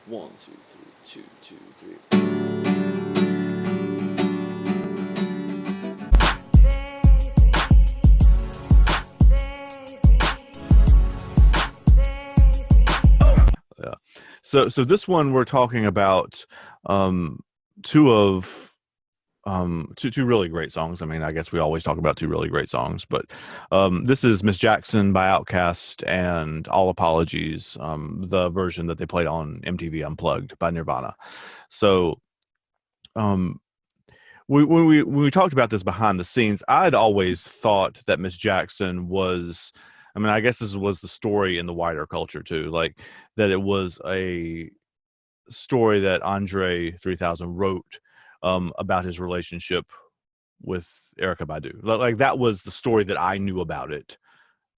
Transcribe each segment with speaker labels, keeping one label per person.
Speaker 1: One, two, three, two, two, three.
Speaker 2: Yeah. So this one we're talking about um two of two really great songs. I mean, I guess we always talk about two really great songs, but this is Miss Jackson by Outkast and All Apologies, the version that they played on MTV Unplugged by Nirvana. So um when we talked about this behind the scenes, I'd always thought that Miss Jackson was, I mean, I guess this was the story in the wider culture too, like that it was a story that Andre 3000 wrote about his relationship with Erica Badu. Like that was the story that I knew about it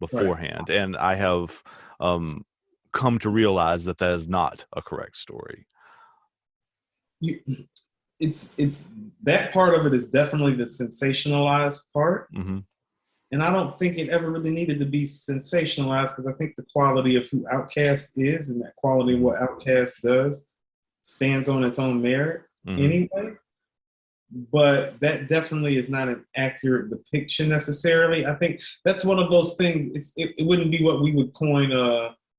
Speaker 3: Right.
Speaker 2: beforehand, and I have um, come to realize that that is not a correct story.
Speaker 3: You, it's that part of it is definitely the sensationalized part,
Speaker 2: Mm-hmm.
Speaker 3: and I don't think it ever really needed to be sensationalized because I think the quality of who Outcast is and that quality of what Outcast does stands on its own merit
Speaker 2: Mm-hmm.
Speaker 3: anyway. But that definitely is not an accurate depiction necessarily. I think that's one of those things. It wouldn't be what we would coin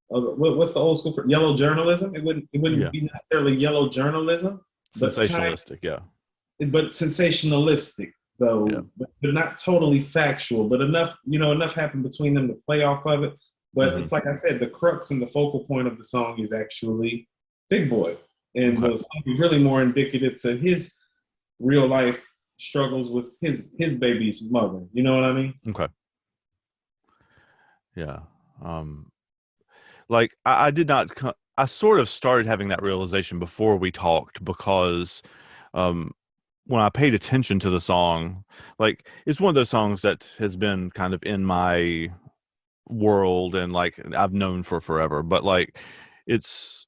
Speaker 3: what's the old school for yellow journalism. It wouldn't
Speaker 2: Yeah,
Speaker 3: be necessarily yellow journalism, but
Speaker 2: sensationalistic. Yeah,
Speaker 3: but sensationalistic
Speaker 2: yeah.
Speaker 3: though, but not totally factual. But enough happened between them to play off of it. But
Speaker 2: Mm-hmm.
Speaker 3: it's like I said, the crux and the focal point of the song is actually Big Boy, and
Speaker 2: Okay,
Speaker 3: the song is really more indicative to his real life struggles with his baby's mother. You know what I mean?
Speaker 2: okay, yeah. Um, like I did not. I sort of started having that realization before we talked because um, when I paid attention to the song, like it's one of those songs that has been kind of in my world and like I've known for forever. But like it's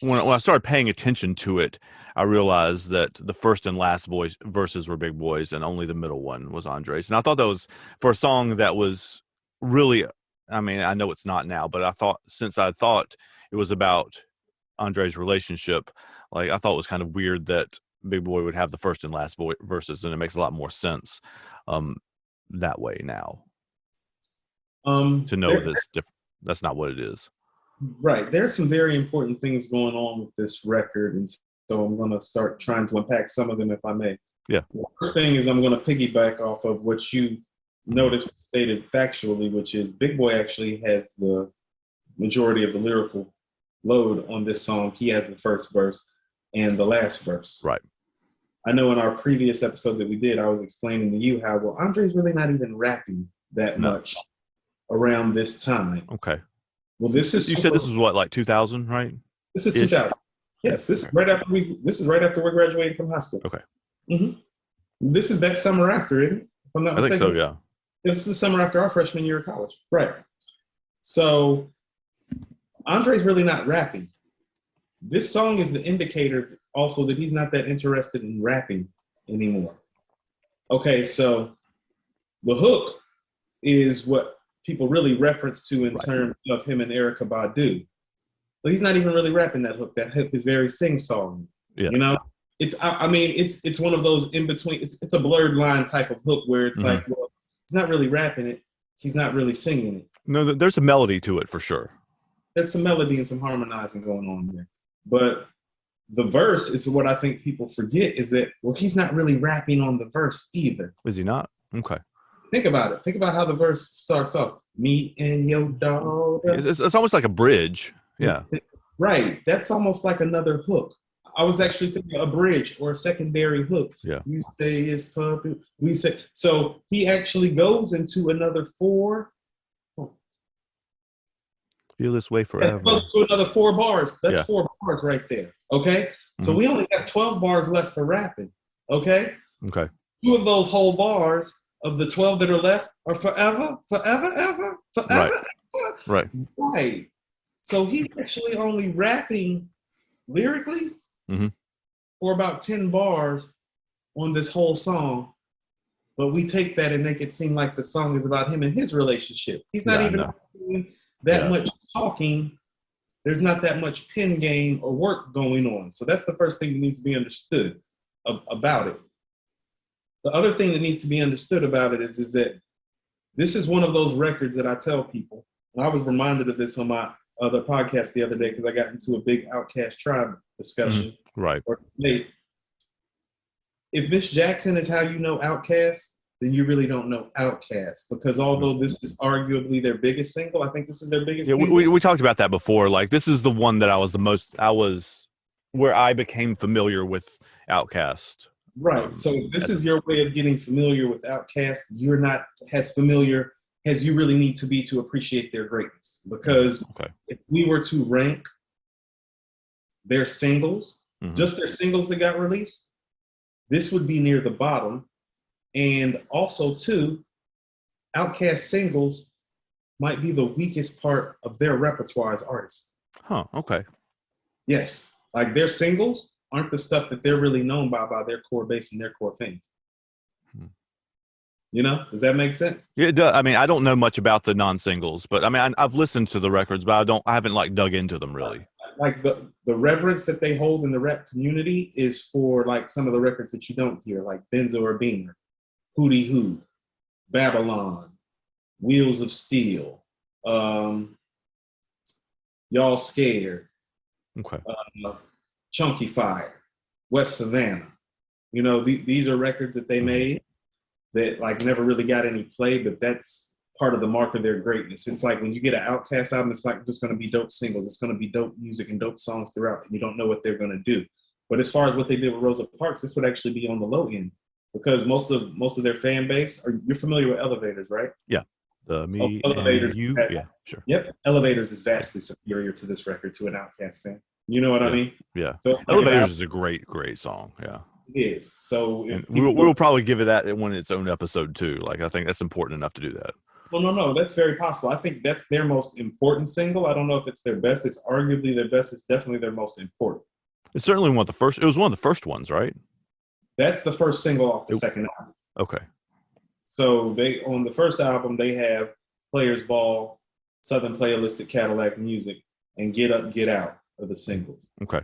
Speaker 2: when I started paying attention to it, I realized that the first and last voice verses were Big Boy's, and only the middle one was Andre's. And I thought that was for a song that was really. I mean, I know it's not now, but I thought since I thought it was about Andre's relationship, like I thought it was kind of weird that Big Boy would have the first and last verses, and it makes a lot more sense um, that way now to know
Speaker 3: There,
Speaker 2: that it's different. That's not what it is.
Speaker 3: right. There's some very important things going on with this record, and so I'm going to start trying to unpack some of them, if I may.
Speaker 2: Yeah.
Speaker 3: The first thing is I'm going to piggyback off of what you noticed stated factually, which is Big Boy actually has the majority of the lyrical load on this song. He has the first verse and the last verse.
Speaker 2: Right.
Speaker 3: I know in our previous episode that we did, I was explaining to you how, well, Andre's really not even rapping that
Speaker 2: No.
Speaker 3: much around this time.
Speaker 2: Okay.
Speaker 3: Well, this is
Speaker 2: You said this was what, like 2000, right?
Speaker 3: this is
Speaker 2: Ish.
Speaker 3: 2000. Yes, this is right after we graduated from high school.
Speaker 2: Okay.
Speaker 3: This is that summer after, isn't it? If I'm not
Speaker 2: I think
Speaker 3: mistaken.
Speaker 2: so. Yeah.
Speaker 3: This is the summer after our freshman year of college. Right. So Andre's really not rapping. This song is the indicator also that he's not that interested in rapping anymore. Okay, so the hook is what people really reference to in
Speaker 2: Right.
Speaker 3: terms of him and Erica Badu. But he's not even really rapping that hook. That hook is very sing-song.
Speaker 2: Yeah.
Speaker 3: You know? It's one of those in between, it's a blurred line type of hook where it's like, well, he's not really rapping it, he's not really singing it.
Speaker 2: No, there's a melody to it for sure.
Speaker 3: There's some melody and some harmonizing going on there. But the verse is what I think people forget is that, well, he's not really rapping on the verse either.
Speaker 2: Is he not? Okay.
Speaker 3: Think about it. Think about how the verse starts off. Me and your daughter.
Speaker 2: It's almost like a bridge. Yeah.
Speaker 3: Right. That's almost like another hook. I was actually thinking a bridge or a secondary hook.
Speaker 2: Yeah.
Speaker 3: You say it's puppy. We say so. He actually goes into another four.
Speaker 2: Feel this way forever.
Speaker 3: Goes to another 4 bars. That's
Speaker 2: Yeah.
Speaker 3: 4 bars right there. Okay. So we only have 12 bars left for rapping. Okay.
Speaker 2: Okay.
Speaker 3: 2 of those whole bars of the 12 that are left are forever, forever, ever, forever.
Speaker 2: Right.
Speaker 3: Right. So he's actually only rapping lyrically for about 10 bars on this whole song. But we take that and make it seem like the song is about him and his relationship. He's not even doing that much talking there's not that much pen game or work going on. So that's the first thing that needs to be understood about it. The other thing that needs to be understood about it is that this is one of those records that I tell people, and I was reminded of this on my other podcast the other day because I got into a big Outcast tribe discussion.
Speaker 2: Right.
Speaker 3: If Miss Jackson is how you know Outcast, then you really don't know Outcast, because although this is arguably their biggest single, I think this is their biggest single.
Speaker 2: We talked about that before. Like, this is the one that where I became familiar with Outcast.
Speaker 3: Right. So if this is your way of getting familiar with Outcast, you're not as familiar as you really need to be to appreciate their greatness. Because if we were to rank their singles, just their singles that got released, this would be near the bottom. And also, too, Outcast singles might be the weakest part of their repertoire as artists.
Speaker 2: Huh, okay.
Speaker 3: Yes. Like, their singles aren't the stuff that they're really known by their core base and their core fans. You know, does that make sense?
Speaker 2: Yeah, it does. I mean, I don't know much about the non-singles, but I mean, I've listened to the records, but I haven't like dug into them really.
Speaker 3: Like the reverence that they hold in the rap community is for like some of the records that you don't hear, like Benzo or Beamer, Hootie Hoo, Babylon, Wheels of Steel, Y'all Scared, Chunky Fire, West Savannah. You know, these are records that they made that like never really got any play, but that's part of the mark of their greatness. It's like when you get an Outkast album, it's like just going to be dope singles. It's going to be dope music and dope songs throughout, and you don't know what they're going to do. But as far as what they did with Rosa Parks, this would actually be on the low end, because most of their fan base you're familiar with Elevators, right?
Speaker 2: Yeah. Me
Speaker 3: Elevators,
Speaker 2: and you. Yeah, sure.
Speaker 3: Yep. Elevators is vastly superior to this record to an Outkast fan. You know what I mean?
Speaker 2: Yeah.
Speaker 3: So
Speaker 2: Elevators is a great song. Yeah.
Speaker 3: It is. So
Speaker 2: we'll probably give it that when its own episode too. Like, I think that's important enough to do that.
Speaker 3: Well, no, that's very possible. I think that's their most important single. I don't know if it's their best. It's arguably their best. It's definitely their most important.
Speaker 2: It's certainly one of the first. It was one of the first ones, right?
Speaker 3: That's the first single off the second album.
Speaker 2: Okay.
Speaker 3: So they on the first album they have Players Ball, Southern Playalistic Cadillac Music, and Get Up, Get Out are the singles.
Speaker 2: Okay.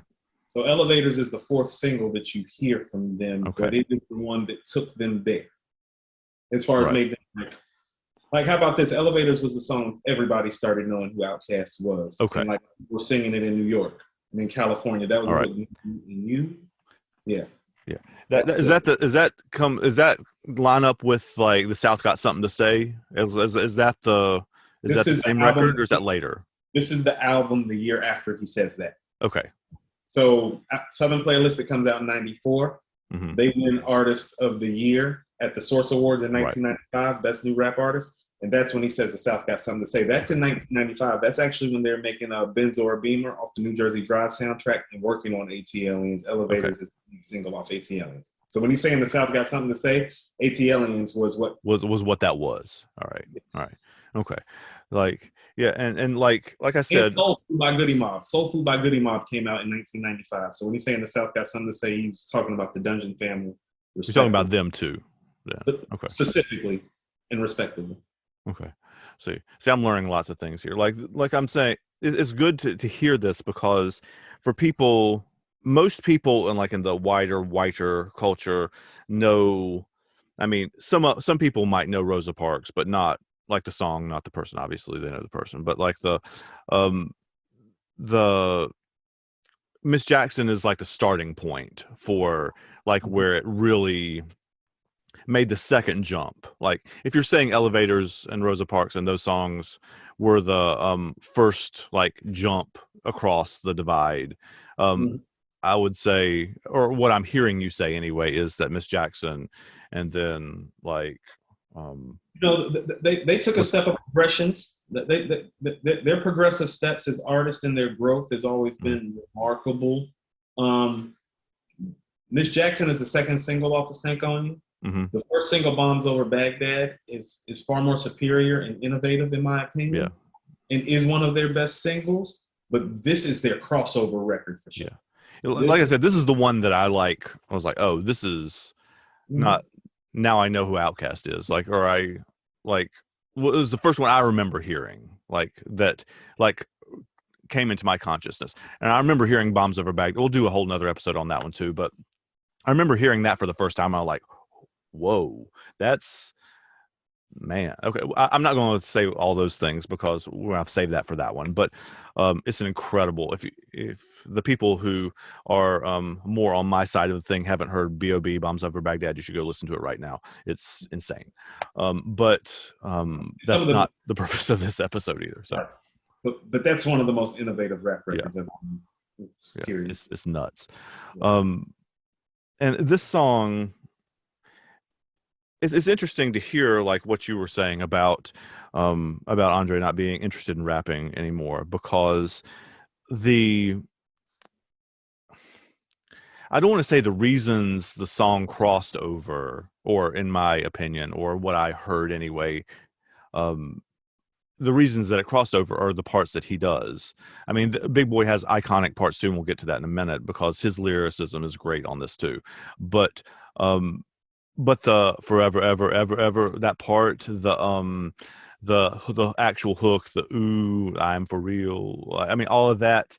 Speaker 3: So Elevators is the fourth single that you hear from them, but it is the one that took them there. As far as made them like how about this? Elevators was the song everybody started knowing who Outkast was.
Speaker 2: Okay.
Speaker 3: And like we're singing it in New York and in California. That was you. Yeah.
Speaker 2: Yeah. Does that line up with like The South Got Something to Say? Is that the same record, or is that later?
Speaker 3: This is the album the year after he says that.
Speaker 2: Okay.
Speaker 3: So Southern Playalistic comes out in 94.
Speaker 2: Mm-hmm.
Speaker 3: They win Artist of the Year at the Source Awards in 1995, Best New Rap Artist. And that's when he says The South Got Something to Say. That's in 1995. That's actually when they're making a Benz or a Beamer off the New Jersey Drive soundtrack and working on ATLiens. Elevators is the single off ATLiens. So when he's saying The South Got Something to Say, ATLiens was what
Speaker 2: that was. All right. Yes. All right. Okay. Like, yeah, and like I said,
Speaker 3: Soul Food by Goody Mob. Soul Food by Goody Mob came out in 1995. So when he's saying The South Got Something to Say, he's talking about the Dungeon Family.
Speaker 2: He's talking about them too. Yeah. Okay.
Speaker 3: Specifically and respectively.
Speaker 2: Okay. See, I'm learning lots of things here. Like I'm saying, it's good to hear this, because for people, most people in the whiter culture know. I mean, some people might know Rosa Parks, but not like the song, not the person. Obviously, they know the person, but like the Miss Jackson is like the starting point for like where it really made the second jump. Like, if you're saying Elevators and Rosa Parks and those songs were the first like jump across the divide, I would say, or what I'm hearing you say anyway, is that Miss Jackson, and then like
Speaker 3: they took a step of progressions. Their progressive steps as artists and their growth has always been remarkable. Miss Jackson is the second single off of Stank on You.
Speaker 2: Mm-hmm.
Speaker 3: The first single, Bombs Over Baghdad, is far more superior and innovative, in my opinion, and is one of their best singles. But this is their crossover record for sure.
Speaker 2: Yeah. Like I said, this is the one that I like. I was like, oh, this is not. Now I know who Outcast is. Like, or I like. Well, it was the first one I remember hearing. Like that. Like came into my consciousness. And I remember hearing Bombs Over Baghdad. We'll do a whole nother episode on that one too. But I remember hearing that for the first time. I was like, whoa, that's, man. Okay. I'm not going to say all those things because I've saved that for that one. But it's an incredible, if the people who are more on my side of the thing haven't heard B.O.B. Bombs Over Baghdad, you should go listen to it right now. It's insane. But that's not the purpose of this episode either. So.
Speaker 3: But that's one of the most innovative rap records ever.
Speaker 2: It's nuts. And this song, it's interesting to hear like what you were saying about Andre not being interested in rapping anymore, because I don't want to say the reasons the song crossed over, or in my opinion, or what I heard anyway, the reasons that it crossed over are the parts that he does. I mean, Big Boy has iconic parts too, and we'll get to that in a minute because his lyricism is great on this too. But the Forever, Ever, Ever, Ever, that part, the actual hook, the ooh, I'm for real. I mean, all of that.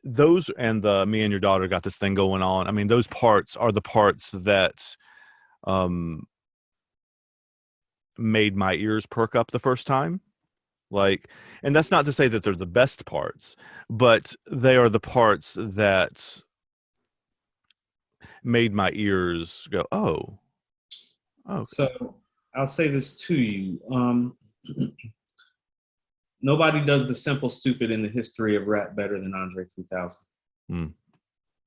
Speaker 2: Those and the me and your daughter got this thing going on. I mean, those parts are the parts that made my ears perk up the first time. Like, and that's not to say that they're the best parts, but they are the parts that made my ears go, oh. Okay.
Speaker 3: So I'll say this to you. Nobody does the simple stupid in the history of rap better than Andre 3000.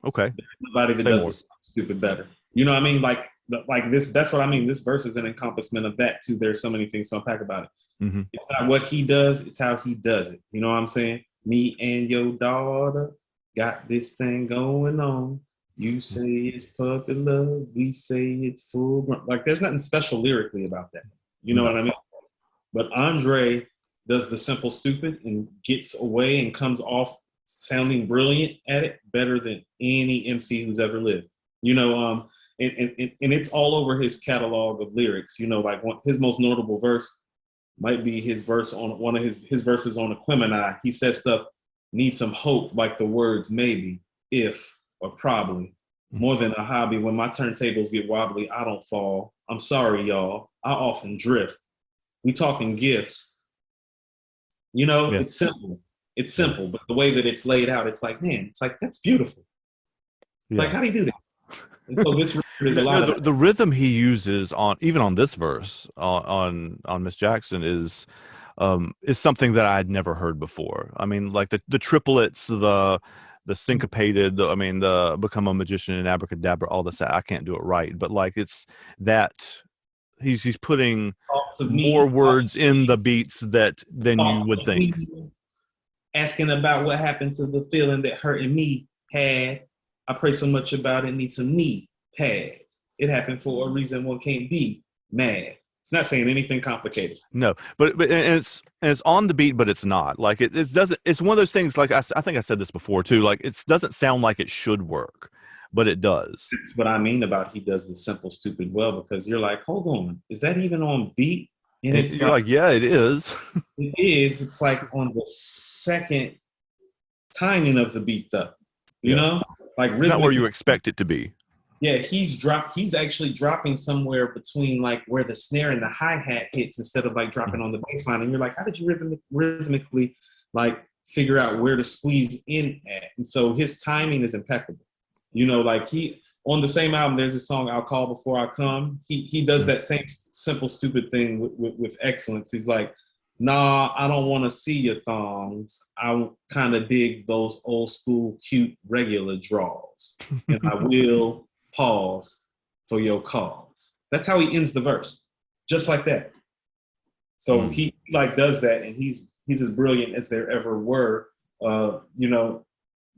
Speaker 2: Okay.
Speaker 3: Nobody that does the simple stupid better. You know what I mean? Like this, that's what I mean. This verse is an encompassment of that too. There's so many things to unpack about it. Mm-hmm. It's not what he does, it's how he does it. You know what I'm saying? Me and your daughter got this thing going on. You say it's puppy love, we say it's full grown. Like there's nothing special lyrically about that. You know what I mean? But Andre does the simple stupid and gets away and comes off sounding brilliant at it better than any MC who's ever lived. You know, and it's all over his catalog of lyrics. You know, like his most notable verse might be his verse on one of his verses on Aquemini. He says stuff, need some hope, like the words maybe, if, or probably. More than a hobby, when my turntables get wobbly, I don't fall. I'm sorry, y'all. I often drift. We talking gifts. You know, It's simple. It's simple, but the way that it's laid out, it's like, man, it's like, that's beautiful. It's like, how do you do that? And so this
Speaker 2: the rhythm he uses even on this verse on Miss Jackson is something that I had never heard before. I mean, like the triplets, the syncopated, I mean, the become a magician and abracadabra, all this. I can't do it right, but like it's that he's putting more words in the beats than you would think.
Speaker 3: Asking about what happened to the feeling that hurting me had. I pray so much about it, need some knee pads. It happened for a reason, one can't be mad. It's not saying anything complicated.
Speaker 2: No, but it's on the beat, but it's not. Like it doesn't. It's one of those things. Like I think I said this before too. Like it doesn't sound like it should work, but it does.
Speaker 3: That's what I mean about he does the simple stupid well, because you're like, hold on, is that even on beat?
Speaker 2: And it's like, yeah, it is.
Speaker 3: It is. It's like on the second timing of the beat, though. You know, like
Speaker 2: it's not where you expect it to be.
Speaker 3: Yeah, he's actually dropping somewhere between like where the snare and the hi-hat hits instead of like dropping on the bass line. And you're like, how did you rhythmically like figure out where to squeeze in at? And so his timing is impeccable. You know, like on the same album, there's a song, I'll Call Before I Come. He does that same simple, stupid thing with excellence. He's like, nah, I don't want to see your thongs. I kind of dig those old school, cute, regular draws. And I will pause for your cause. That's how he ends the verse, just like that. So he like does that, and he's as brilliant as there ever were. You know,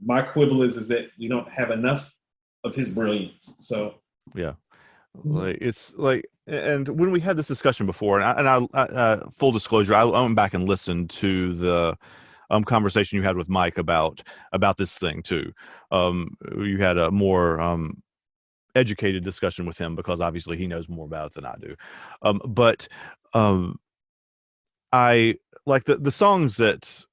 Speaker 3: my quibble is that we don't have enough of his brilliance. So
Speaker 2: like it's like, and when we had this discussion before, and I full disclosure, I went back and listened to the conversation you had with Mike about this thing too. You had a more educated discussion with him because obviously he knows more about it than I do. But I like the songs that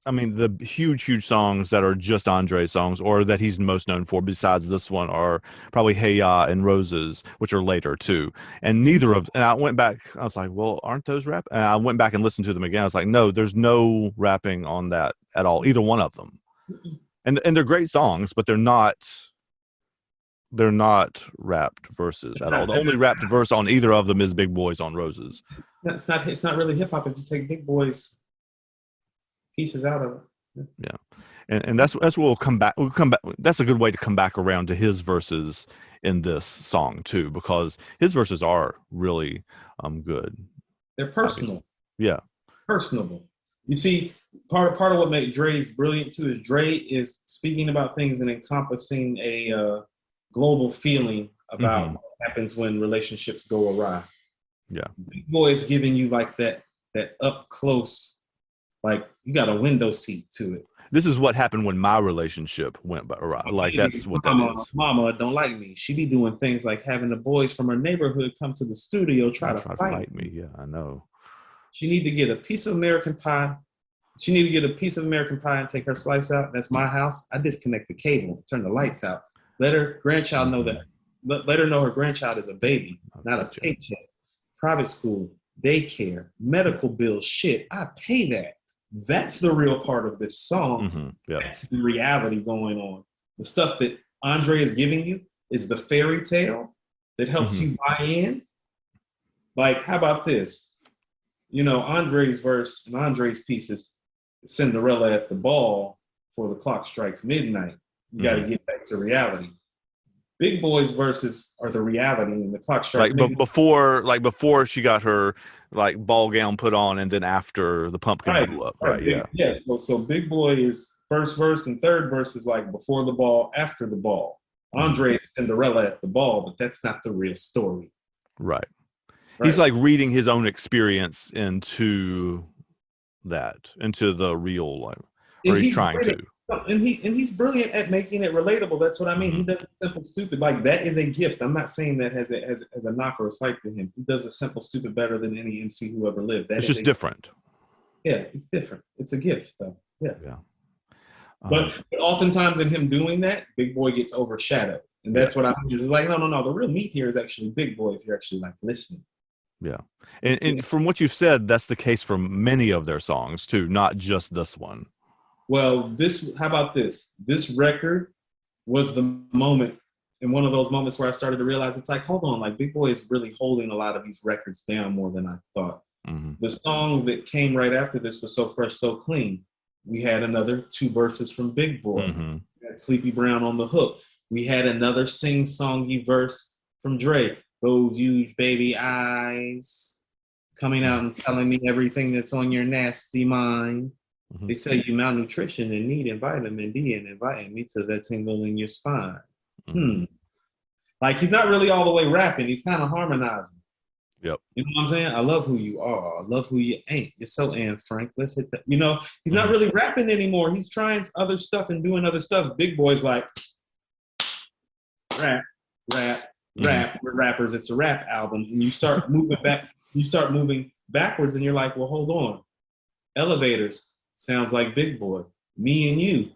Speaker 2: I mean, the huge songs that are just Andre's songs, or that he's most known for, besides this one, are probably "Hey Ya" and "Roses," which are later too. And neither of, and I went back. I was like, well, aren't those rap? And I went back and listened to them again. I was like, no, there's no rapping on that at all. Either one of them. And they're great songs, but they're not rapped verses at all. The only rapped verse on either of them is Big Boy's on "Roses."
Speaker 3: It's not really hip hop if you take Big Boy's pieces out of it.
Speaker 2: Yeah, and that's what we'll come back. That's a good way to come back around to his verses in this song too, because his verses are really good.
Speaker 3: They're personal.
Speaker 2: Yeah,
Speaker 3: personable. You see, part of what made Dre's brilliant too is Dre is speaking about things and encompassing a global feeling about what happens when relationships go awry.
Speaker 2: Yeah,
Speaker 3: Big Boy is giving you like that up close, like you got a window seat to it.
Speaker 2: This is what happened when my relationship went awry. Like that's what that is.
Speaker 3: Mama don't like me. She be doing things like having the boys from her neighborhood come to the studio try to fight
Speaker 2: me. Yeah, I know.
Speaker 3: She need to get a piece of American pie. She need to get a piece of American pie and take her slice out. That's my house. I disconnect the cable, turn the lights out. Let her grandchild know that. Let her know her grandchild is a baby, not a paycheck. Private school, daycare, medical bills, shit. I pay that. That's the real part of this song. That's the reality going on. The stuff that Andre is giving you is the fairy tale that helps you buy in. Like, how about this? You know, Andre's verse and Andre's pieces, Cinderella at the ball before the clock strikes midnight. You got to get back to reality. Big Boy's verses are the reality, and the clock strikes midnight.
Speaker 2: before she got her like ball gown put on, and then after the pumpkin blew up. Right. Yeah.
Speaker 3: Yes. So Big Boy is first verse and third verse is like before the ball, after the ball. Andre is Cinderella at the ball, but that's not the real story.
Speaker 2: Right. He's like reading his own experience into the real life, or he's trying to.
Speaker 3: And he's brilliant at making it relatable. That's what I mean. He does it simple, stupid. Like that is a gift. I'm not saying that has a knock or a slight to him. He does the simple, stupid better than any MC who ever lived. It's
Speaker 2: just different.
Speaker 3: Yeah, it's different. It's a gift, though. Yeah.
Speaker 2: Yeah.
Speaker 3: But oftentimes in him doing that, Big Boy gets overshadowed, and that's what I mean. It's like no. The real meat here is actually Big Boy. If you're actually like listening.
Speaker 2: Yeah, and from what you've said, that's the case for many of their songs too, not just this one.
Speaker 3: Well, how about this? This record was the moment, and one of those moments where I started to realize it's like, hold on, like Big Boy is really holding a lot of these records down more than I thought. The song that came right after this was So Fresh, So Clean. We had another 2 verses from Big Boy. We had Sleepy Brown on the hook. We had another sing-songy verse from Dre. Those huge baby eyes coming out and telling me everything that's on your nasty mind. They say you malnutrition and needing vitamin D and inviting me to that tingle in your spine. Like he's not really all the way rapping. He's kind of harmonizing.
Speaker 2: Yep.
Speaker 3: You know what I'm saying? I love who you are. I love who you ain't. You're so Anne Frank. Let's hit that. You know, he's not really rapping anymore. He's trying other stuff and doing other stuff. Big Boy's like, rap. We're rappers. It's a rap album. And you start moving back. You start moving backwards and you're like, well, hold on. Elevators sounds like Big Boy. Me and you.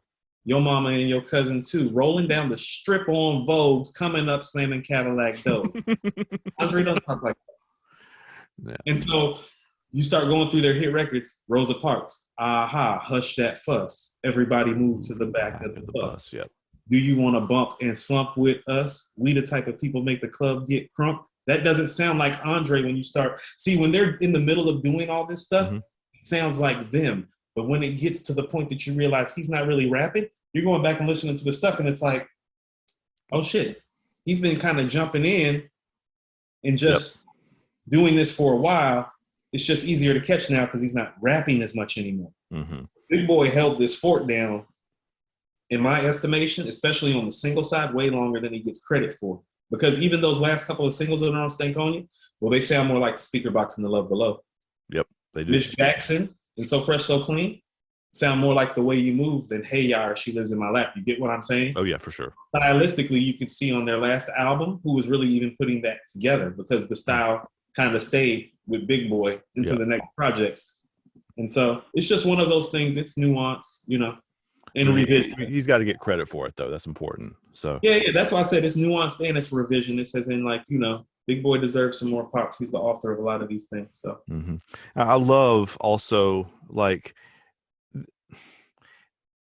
Speaker 3: Your mama and your cousin too. Rolling down the strip on Vogues, coming up, slamming Cadillac dope. Andre don't talk like that.
Speaker 2: Yeah.
Speaker 3: And so you start going through their hit records. Rosa Parks, Aha, Hush That Fuss. Everybody move to the back of the bus.
Speaker 2: Yep.
Speaker 3: Do you want to bump and slump with us? We the type of people make the club get crump. That doesn't sound like Andre when you start. See, when they're in the middle of doing all this stuff, it sounds like them. But when it gets to the point that you realize he's not really rapping, you're going back and listening to the stuff, and it's like, oh shit, he's been kind of jumping in and just doing this for a while. It's just easier to catch now because he's not rapping as much anymore. Big Boy held this fort down, in my estimation, especially on the single side, way longer than he gets credit for. Because even those last couple of singles that are on Stankonia, well, they sound more like The Speaker Box and The Love Below.
Speaker 2: Yep, they do.
Speaker 3: Miss Jackson and So Fresh, So Clean sound more like The Way You Move than Hey Ya or She Lives in My Lap. You get what I'm saying?
Speaker 2: Oh, yeah, for sure.
Speaker 3: Stylistically, you can see on their last album who was really even putting that together because the style kind of stayed with Big Boy into the next projects. And so it's just one of those things. It's nuance, you know, and revision.
Speaker 2: He's got to get credit for it, though. That's important. So
Speaker 3: Yeah, that's why I said it's nuanced and it's revisionist, as in, like, you know, Big Boy deserves some more props. He's the author of a lot of these things. So
Speaker 2: I love also, like,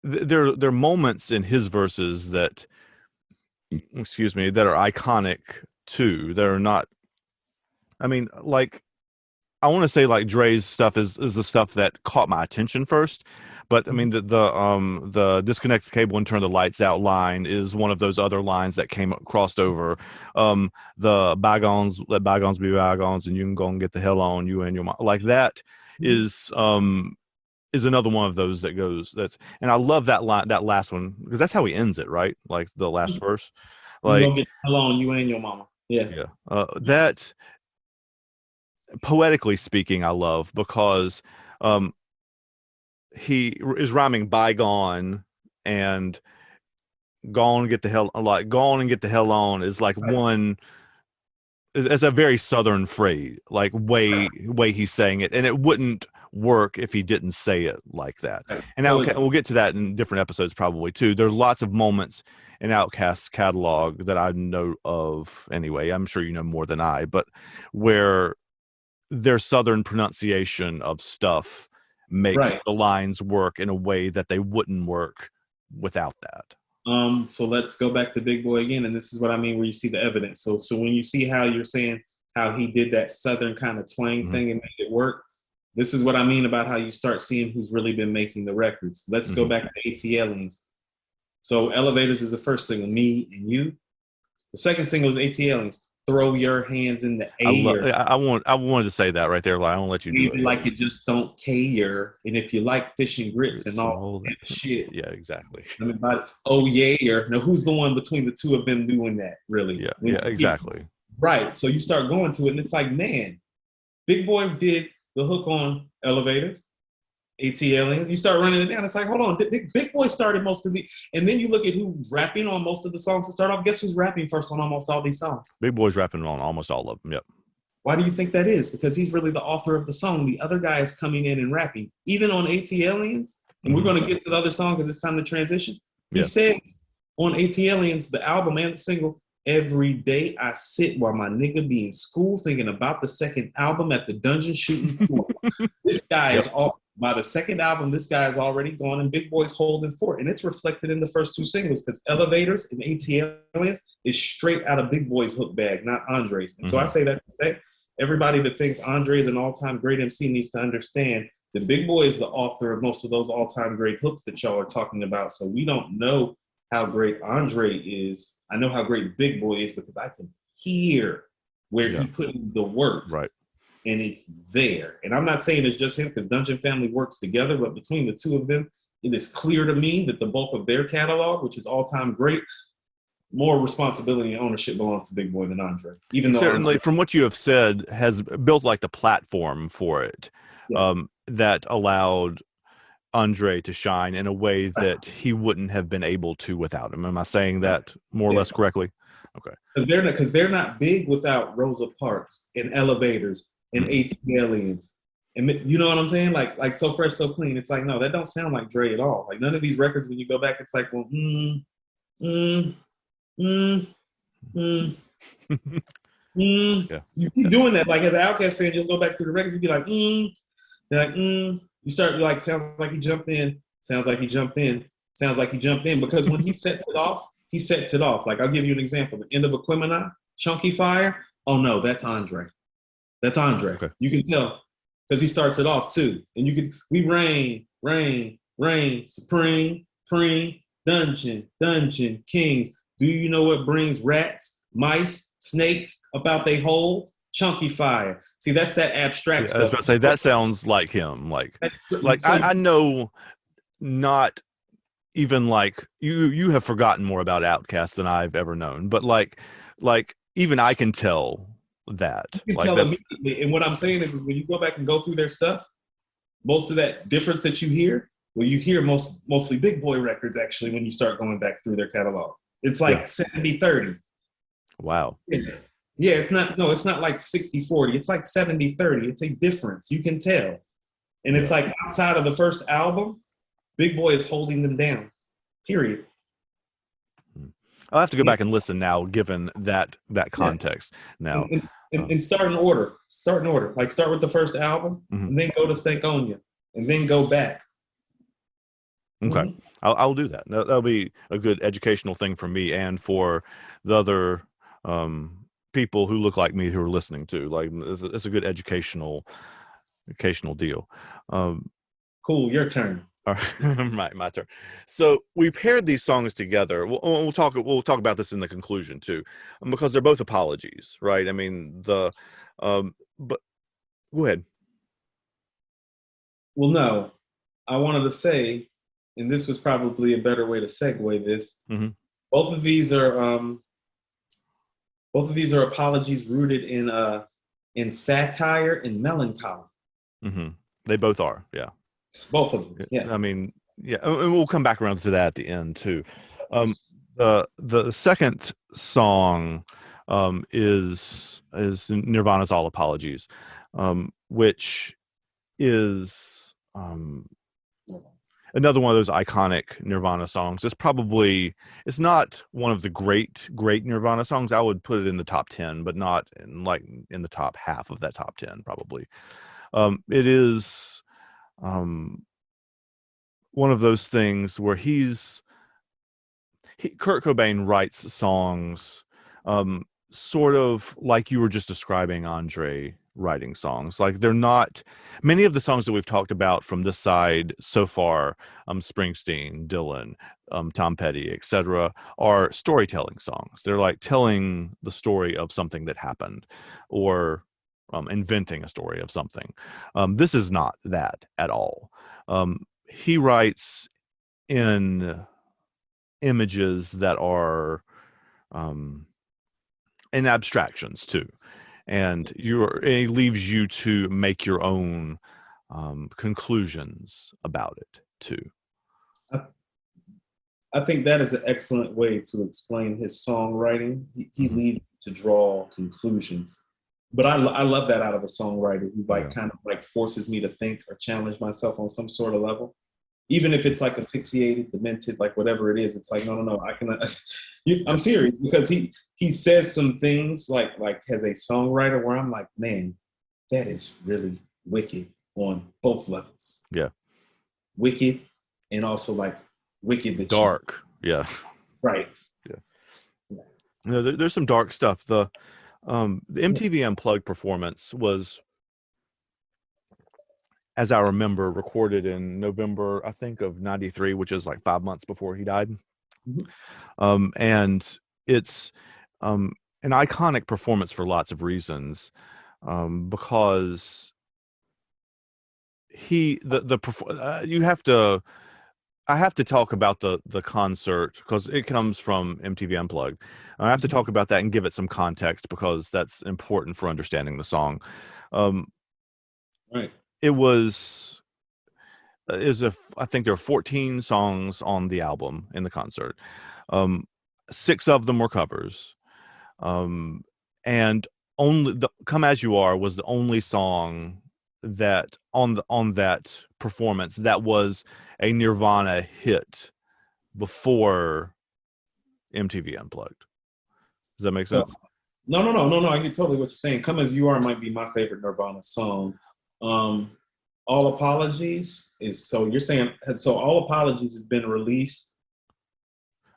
Speaker 2: there are moments in his verses that, excuse me, that are iconic too. That are not. I mean, like, I want to say like Dre's stuff is the stuff that caught my attention first, but I mean the disconnect the cable and turn the lights out line is one of those other lines that crossed over. The bygones, let bygones be bygones, and you can go and get the hell on, you and your mom. Like that is another one of those that goes. And I love that line, that last one, because that's how he ends it, right? Like the last verse,
Speaker 3: you
Speaker 2: like
Speaker 3: gonna get the hell on, you and your mama. Yeah.
Speaker 2: That, poetically speaking, I love, because he is rhyming bygone and gone get the hell, like gone and get the hell on is like one. It's a very southern phrase, like way he's saying it, and it wouldn't work if he didn't say it like that. And we'll get to that in different episodes probably too. There's lots of moments in Outkast's catalog that I know of anyway. I'm sure you know more than I, but where their southern pronunciation of stuff makes the lines work in a way that they wouldn't work without that.
Speaker 3: So let's go back to Big Boy again, and this is what I mean where you see the evidence. So when you see how you're saying how he did that southern kind of twang thing and made it work, this is what I mean about how you start seeing who's really been making the records. Let's go back to ATLians. So Elevators is the first single, Me and You. The second single is ATLians. Throw your hands in the air.
Speaker 2: I wanted to say that right there. Like, I won't let you do it.
Speaker 3: Like it just don't care. And if you like fish and grits and all that shit.
Speaker 2: Yeah, exactly.
Speaker 3: Oh yeah. Now who's the one between the two of them doing that, really?
Speaker 2: Yeah, exactly.
Speaker 3: Right. So you start going to it and it's like, man, Big Boy did the hook on Elevators, ATLians. You start running it down. It's like, hold on, Big Boy started most of the, and then you look at who's rapping on most of the songs to start off. Guess who's rapping first on almost all these songs?
Speaker 2: Big Boy's rapping on almost all of them. Yep.
Speaker 3: Why do you think that is? Because he's really the author of the song. The other guy is coming in and rapping, even on ATLians. And we're going to get to the other song because it's time to transition. He says on ATLians, the album and the single, every day I sit while my nigga be in school thinking about the second album at the dungeon shooting pool. This guy is all. By the second album, this guy is already gone and Big Boy's holding fort. And it's reflected in the first two singles because Elevators and ATLians is straight out of Big Boy's hook bag, not Andre's. And so I say that to say everybody that thinks Andre is an all-time great MC needs to understand that Big Boy is the author of most of those all-time great hooks that y'all are talking about. So we don't know how great Andre is. I know how great Big Boy is because I can hear where he put in the work.
Speaker 2: Right.
Speaker 3: And it's there. And I'm not saying it's just him because Dungeon Family works together, but between the two of them, it is clear to me that the bulk of their catalog, which is all-time great, more responsibility and ownership belongs to Big Boy than Andre. Even though
Speaker 2: certainly, from what you have said, has built like the platform for it, that allowed Andre to shine in a way that he wouldn't have been able to without him. Am I saying that more or less correctly? Okay.
Speaker 3: Because they're not big without Rosa Parks and Elevators and ATLians. And you know what I'm saying? Like So Fresh, So Clean. It's like, no, that don't sound like Dre at all. Like none of these records, when you go back, it's like, well, you keep doing that. Like as an Outkast fan, you'll go back through the records and be like, You're like, You start like, sounds like he jumped in, sounds like he jumped in, sounds like he jumped in. Because when he sets it off, he sets it off. Like I'll give you an example. The end of Aquemini, Chunky Fire. Oh no, that's Andre. That's Andre. Okay. You can tell because he starts it off too. And you can, we reign, supreme, dungeon, kings. Do you know what brings rats, mice, snakes about they hole? Chunky Fire. See, that's that abstract stuff.
Speaker 2: I was about to say, that sounds like him. Like I know not even like you have forgotten more about Outkast than I've ever known. But like even I can tell that.
Speaker 3: You can tell immediately. And what I'm saying is when you go back and go through their stuff, most of that difference that you hear, well, you hear mostly Big Boy records actually when you start going back through their catalog. It's like 70-30.
Speaker 2: Wow.
Speaker 3: Yeah, it's not like 60-40. It's like 70-30. It's a difference. You can tell. And it's like outside of the first album, Big Boy is holding them down. Period.
Speaker 2: I'll have to go back and listen now, given that context. Now,
Speaker 3: and start in order. Start in order. Like start with the first album, and then go to Stankonia, and then go back.
Speaker 2: Okay, I'll do that. That'll be a good educational thing for me and for the other people who look like me who are listening to. Like, it's a good educational deal.
Speaker 3: Cool. Your turn.
Speaker 2: All right, my turn. So we paired these songs together. We'll talk about this in the conclusion too, because they're both apologies, right? I mean but go ahead.
Speaker 3: Well, no, I wanted to say, and this was probably a better way to segue this. Both of these are apologies rooted in satire and melancholy.
Speaker 2: They both are, yeah.
Speaker 3: Both of them, yeah.
Speaker 2: I mean, yeah, and we'll come back around to that at the end too. The second song is Nirvana's "All Apologies," which is another one of those iconic Nirvana songs. It's not one of the great Nirvana songs. I would put it in the top 10, but not in the top half of that top 10 probably. It is one of those things where Kurt Cobain writes songs sort of like you were just describing Andre writing songs. Like, they're not many of the songs that we've talked about from this side so far, Springsteen, Dylan, Tom Petty, etc., are storytelling songs. They're like telling the story of something that happened, or inventing a story of something. This is not that at all. He writes in images that are in abstractions too, and it leaves you to make your own conclusions about it too.
Speaker 3: I think that is an excellent way to explain his songwriting. He leaves you to draw conclusions. But I love that out of a songwriter who kind of forces me to think or challenge myself on some sort of level. Even if it's like asphyxiated, demented, like whatever it is, it's like, no, I can. I'm serious, because he says some things like as a songwriter where I'm like, man, that is really wicked on both levels.
Speaker 2: Yeah,
Speaker 3: wicked, and also like wicked,
Speaker 2: dark. Yeah,
Speaker 3: right.
Speaker 2: Yeah, there's some dark stuff. The MTV Unplugged performance was, as I remember, recorded in November, I think, of '93, which is like 5 months before he died. And it's an iconic performance for lots of reasons, because I have to talk about the concert because it comes from MTV Unplugged. I have to talk about that and give it some context because that's important for understanding the song.
Speaker 3: Right.
Speaker 2: It was I think there are 14 songs on the album in the concert. 6 of them were covers. And only "Come As You Are" was the only song that on that performance that was a Nirvana hit before MTV Unplugged. Does that make sense?
Speaker 3: No. I get totally what you're saying. "Come As You Are" might be my favorite Nirvana song. "All Apologies" is, so you're saying, so "All Apologies" has been released.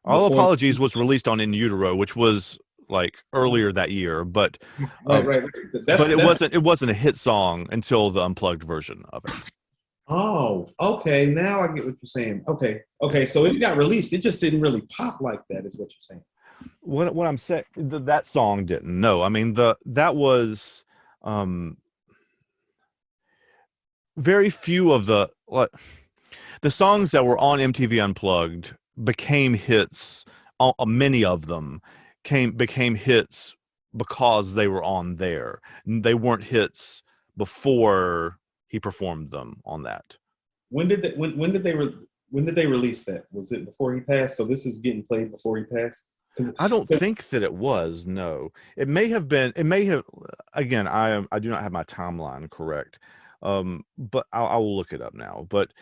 Speaker 2: "All Apologies" was released on In Utero, which was like earlier that year, but
Speaker 3: right.
Speaker 2: But it wasn't a hit song until the Unplugged version of it.
Speaker 3: Oh, okay. Now I get what you're saying. Okay. So it got released. It just didn't really pop like that, is what you're saying.
Speaker 2: What I'm saying, that song didn't. No, I mean that was very few of the songs that were on MTV Unplugged became hits. Many of them became hits because they were on there. They weren't hits before he performed them on that.
Speaker 3: When did they release that? Was it before he passed? So this is getting played before he passed?
Speaker 2: I don't think that it was. No, it may have been. It may have. Again, I do not have my timeline correct. But I will look it up now. But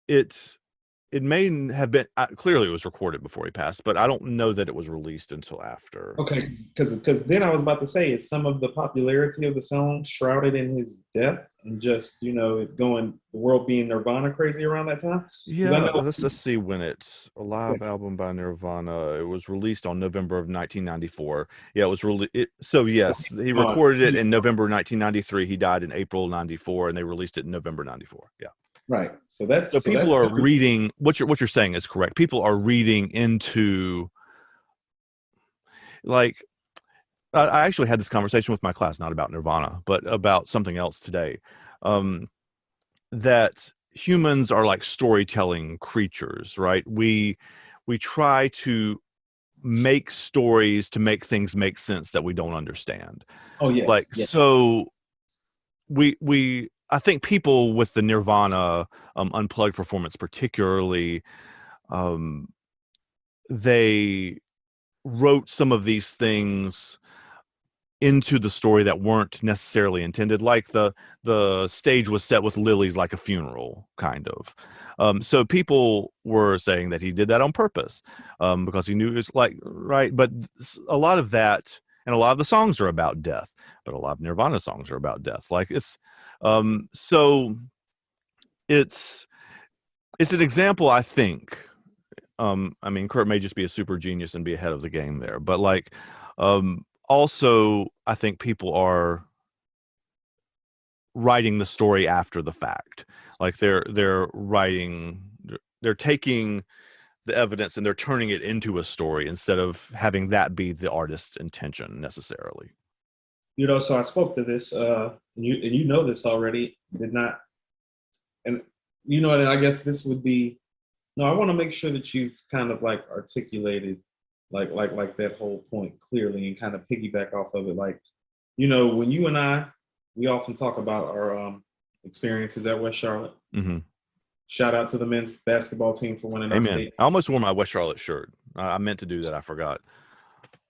Speaker 2: it may have been clearly it was recorded before he passed, but I don't know that it was released until after.
Speaker 3: Okay, because then I was about to say, is some of the popularity of the song shrouded in his death and just, you know, the world being Nirvana crazy around that time? 'Cause
Speaker 2: Yeah,
Speaker 3: I know,
Speaker 2: let's see when it's a live album by Nirvana. It was released on November of 1994. Yeah, it was really so yes, he recorded it in November 1993. He died in April 94, and they released it in November 94. Yeah.
Speaker 3: right. So
Speaker 2: People are reading what you're saying is correct. People are reading into, like, I actually had this conversation with my class, not about Nirvana, but about something else today. That humans are like storytelling creatures, right? We try to make stories to make things make sense that we don't understand.
Speaker 3: Oh yes,
Speaker 2: Like,
Speaker 3: yes.
Speaker 2: so I think people with the Nirvana Unplugged performance particularly, they wrote some of these things into the story that weren't necessarily intended. Like the stage was set with lilies like a funeral, kind of. So people were saying that he did that on purpose, because he knew it was like, right. But a lot of that, and a lot of the songs are about death, but a lot of Nirvana songs are about death. Like so it's an example, I think. I mean, Kurt may just be a super genius and be ahead of the game there, but like, also, I think people are writing the story after the fact. Like they're taking the evidence and they're turning it into a story instead of having that be the artist's intention necessarily.
Speaker 3: You know, so I spoke to this, and you know this already. Did not, and you know, and I guess this would be. No, I want to make sure that you've kind of like articulated, like that whole point clearly, and kind of piggyback off of it. Like, you know, when you and we often talk about our experiences at West Charlotte.
Speaker 2: Mm-hmm.
Speaker 3: Shout out to the men's basketball team for winning our
Speaker 2: Amen.
Speaker 3: state.
Speaker 2: I almost wore my West Charlotte shirt. I meant to do that. I forgot.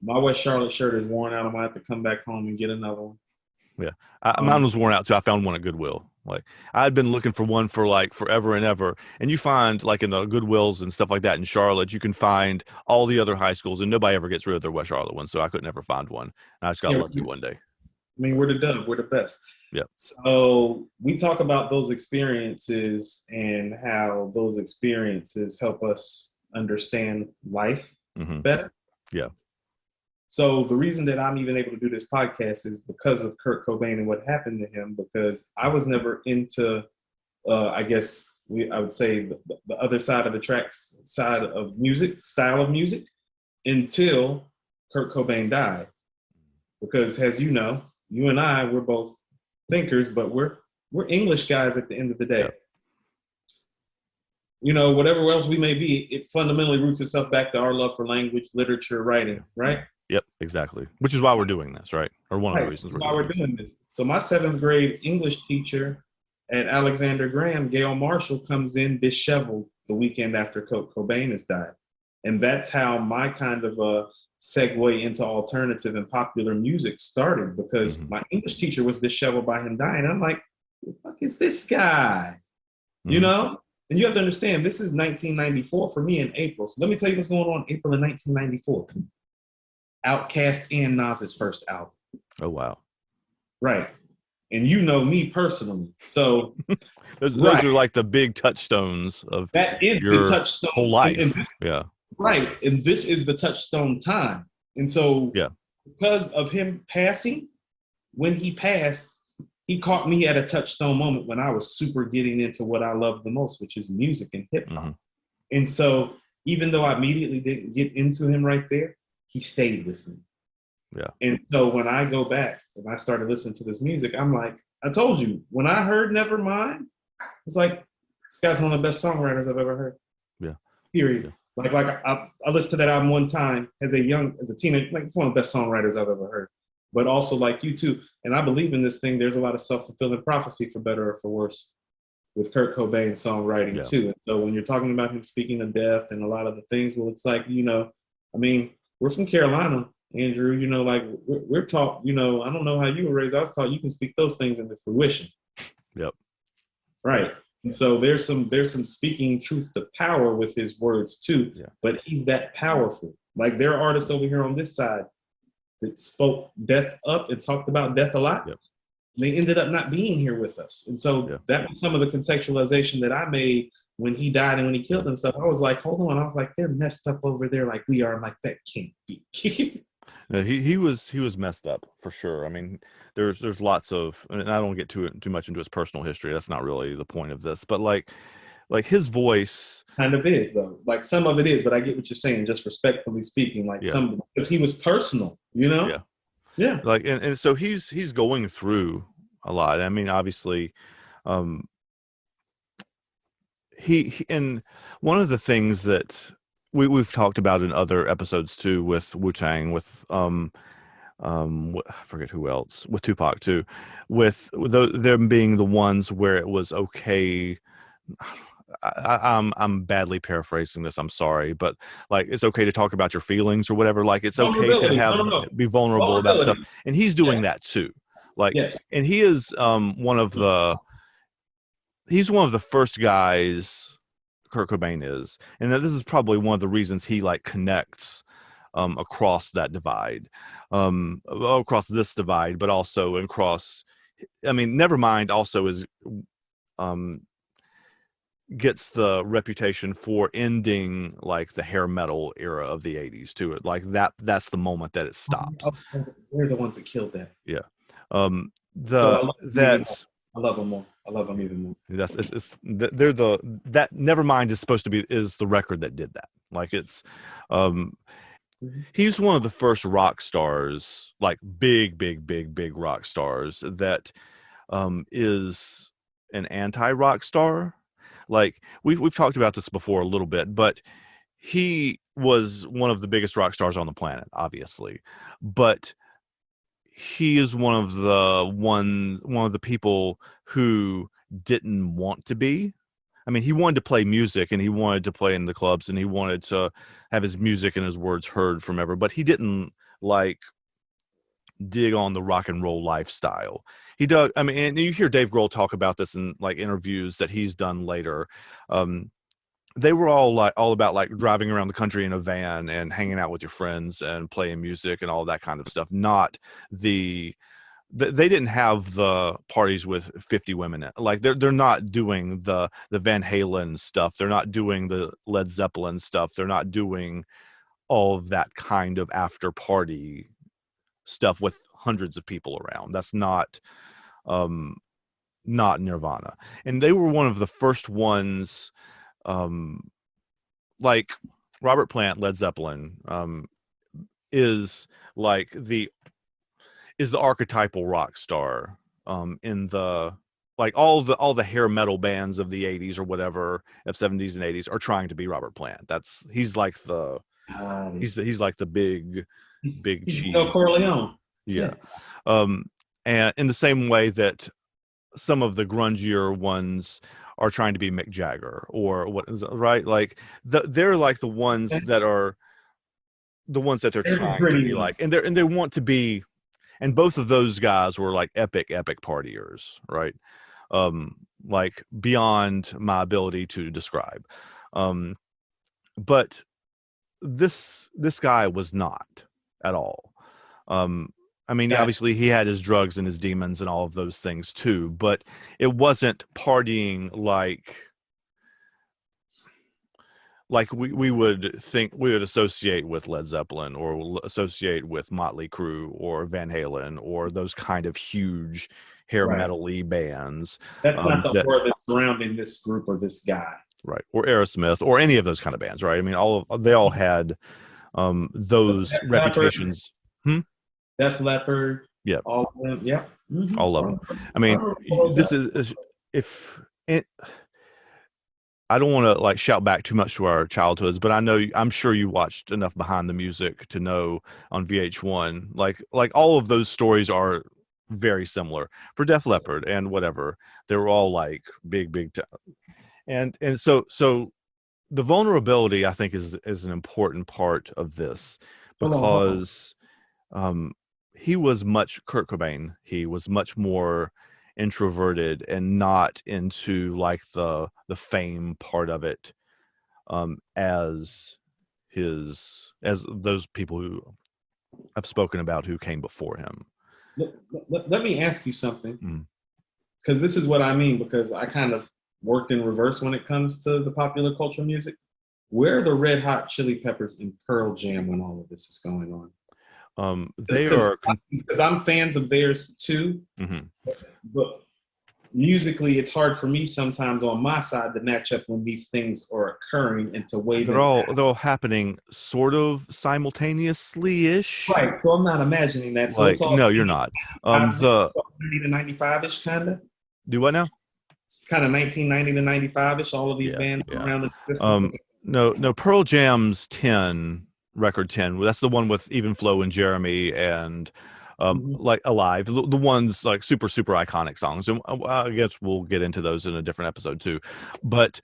Speaker 3: My West Charlotte shirt is worn out. I'm gonna have to come back home and get another one.
Speaker 2: Yeah, mine was worn out too. I found one at Goodwill. Like, I had been looking for one for like forever and ever. And you find, like, in the Goodwills and stuff like that in Charlotte, you can find all the other high schools, and nobody ever gets rid of their West Charlotte one. So I could never find one. And I just got lucky one day.
Speaker 3: I mean, we're the dub. We're the best.
Speaker 2: Yeah.
Speaker 3: So we talk about those experiences and how those experiences help us understand life better.
Speaker 2: Yeah.
Speaker 3: So the reason that I'm even able to do this podcast is because of Kurt Cobain and what happened to him, because I was never into, I guess I would say the other side of the tracks, side of music, style of music, until Kurt Cobain died. Because as you know, you and I, we're both thinkers, but we're English guys at the end of the day.
Speaker 2: Yeah.
Speaker 3: You know, whatever else we may be, it fundamentally roots itself back to our love for language, literature, writing, right?
Speaker 2: Yep, exactly. Which is why we're doing this, right? Or one of the reasons
Speaker 3: we're doing this. So my 7th grade English teacher at Alexander Graham, Gail Marshall, comes in disheveled the weekend after Kurt Cobain has died. And that's how my kind of segue into alternative and popular music started, because my English teacher was disheveled by him dying. I'm like, who the fuck is this guy? You know? And you have to understand, this is 1994 for me in April. So let me tell you what's going on in April of 1994. Outcast and Nas's first album.
Speaker 2: Oh, wow.
Speaker 3: Right. And you know me personally. So
Speaker 2: those are like the big touchstones of your the touchstone. Whole life.
Speaker 3: And this,
Speaker 2: yeah.
Speaker 3: Right. And this is the touchstone time. And so because of him passing, when he passed, he caught me at a touchstone moment when I was super getting into what I love the most, which is music and hip hop. And so even though I immediately didn't get into him right there, he stayed with me.
Speaker 2: Yeah.
Speaker 3: And so when I go back and I started listening to this music, I'm like, I told you, when I heard Nevermind, it's like, this guy's one of the best songwriters I've ever heard.
Speaker 2: Yeah.
Speaker 3: Period. Yeah. Like I listened to that album one time as a teenager. Like, it's one of the best songwriters I've ever heard. But also, like you too, and I believe in this thing, there's a lot of self-fulfilling prophecy, for better or for worse, with Kurt Cobain's songwriting too. And so when you're talking about him speaking of death and a lot of the things, well, it's like, you know, I mean, we're from Carolina, Andrew, you know, like we're taught, you know, I don't know how you were raised. I was taught you can speak those things into fruition.
Speaker 2: Yep.
Speaker 3: Right. And so there's some speaking truth to power with his words too.
Speaker 2: Yeah.
Speaker 3: But he's that powerful. Like there are artists over here on this side that spoke death up and talked about death a lot.
Speaker 2: Yep.
Speaker 3: They ended up not being here with us. And so that was some of the contextualization that I made when he died and when he killed himself. I was like, hold on. I was like, they're messed up over there like we are. Like, that can't be.
Speaker 2: No, he was messed up for sure. I mean, there's lots of, and I don't get too much into his personal history. That's not really the point of this. But like his voice
Speaker 3: kind of is though. Like some of it is, but I get what you're saying, just respectfully speaking. Like some, because he was personal, you know?
Speaker 2: Yeah.
Speaker 3: Yeah.
Speaker 2: Like, and so he's going through a lot. I mean, obviously, he and one of the things that we've talked about in other episodes too, with Wu-Tang, with I forget who else, with Tupac too, with them being the ones where it was okay. I'm badly paraphrasing this. I'm sorry, but like it's okay to talk about your feelings or whatever. Like it's okay to be vulnerable about stuff, and he's doing that too. Like, and he is one of the first guys. Kurt Cobain is, and this is probably one of the reasons he like connects across that divide, across this divide, but also across. I mean, Nevermind also is gets the reputation for ending like the hair metal era of the 80s to it. Like that's the moment that it stops.
Speaker 3: We're the ones that killed that.
Speaker 2: Yeah.
Speaker 3: I love them more. I love them even more.
Speaker 2: That's that Nevermind is supposed to be is the record that did that. Like it's he's one of the first rock stars, like big rock stars that is an anti-rock star. Like we've talked about this before a little bit, but he was one of the biggest rock stars on the planet, obviously. But he is one of the people who didn't want to be. I mean, he wanted to play music and he wanted to play in the clubs and he wanted to have his music and his words heard from ever, but he didn't like dig on the rock and roll lifestyle. He does. I mean, and you hear Dave Grohl talk about this in like interviews that he's done later. They were all about like driving around the country in a van and hanging out with your friends and playing music and all that kind of stuff. Not they didn't have the parties with 50 women. Like they're not doing the Van Halen stuff. They're not doing the Led Zeppelin stuff. They're not doing all of that kind of after party stuff with hundreds of people around. That's not Nirvana. And they were one of the first ones, like Robert Plant, Led Zeppelin, is the archetypal rock star in the like all the hair metal bands of the 80s or whatever, of 70s and 80s are trying to be Robert Plant. He's like the big cheese.
Speaker 3: Corleone.
Speaker 2: Yeah. And in the same way that some of the grungier ones are trying to be Mick Jagger or what is right? Like they're like the ones that are the ones that they're trying to be like, and they want to be, and both of those guys were like epic partiers, right? Like beyond my ability to describe. But this guy was not at all. I mean, obviously he had his drugs and his demons and all of those things too, but it wasn't partying like we would associate with Led Zeppelin or associate with Motley Crue or Van Halen or those kind of huge hair metal-y bands.
Speaker 3: That's not the aura that's surrounding this group or this guy.
Speaker 2: Right. Or Aerosmith or any of those kind of bands, right? I mean, they all had those reputations.
Speaker 3: Def Leppard.
Speaker 2: Yeah.
Speaker 3: All of them. Yeah. Mm-hmm.
Speaker 2: All of them. I mean, I don't want to like shout back too much to our childhoods, but I'm sure you watched enough Behind the Music to know on VH1, like all of those stories are very similar for Def Leppard and whatever. They were all like big and so the vulnerability, I think, is an important part of this because Kurt Cobain, he was much more introverted and not into like the fame part of it, as those people who I've spoken about who came before him.
Speaker 3: Let me ask you something,
Speaker 2: Mm.
Speaker 3: because this is what I mean, because I kind of worked in reverse when it comes to the popular culture music. Where are the Red Hot Chili Peppers and Pearl Jam when all of this is going on? Because I'm fans of theirs too,
Speaker 2: Mm-hmm.
Speaker 3: but musically, it's hard for me sometimes on my side to match up when these things are occurring and to weigh
Speaker 2: They're
Speaker 3: them
Speaker 2: all
Speaker 3: out.
Speaker 2: happening sort of simultaneously-ish.
Speaker 3: Right, so I'm not imagining that. So
Speaker 2: Like,
Speaker 3: it's all
Speaker 2: no, you're not. The
Speaker 3: 90 to 95-ish kind of.
Speaker 2: do what now?
Speaker 3: It's kind of 1990 to 95-ish. All of these bands
Speaker 2: Yeah.
Speaker 3: around the existence.
Speaker 2: No, Pearl Jam's 10 record 10. That's the one with Even Flow and Jeremy and like Alive, the ones like super iconic songs. And I guess we'll get into those in a different episode too. But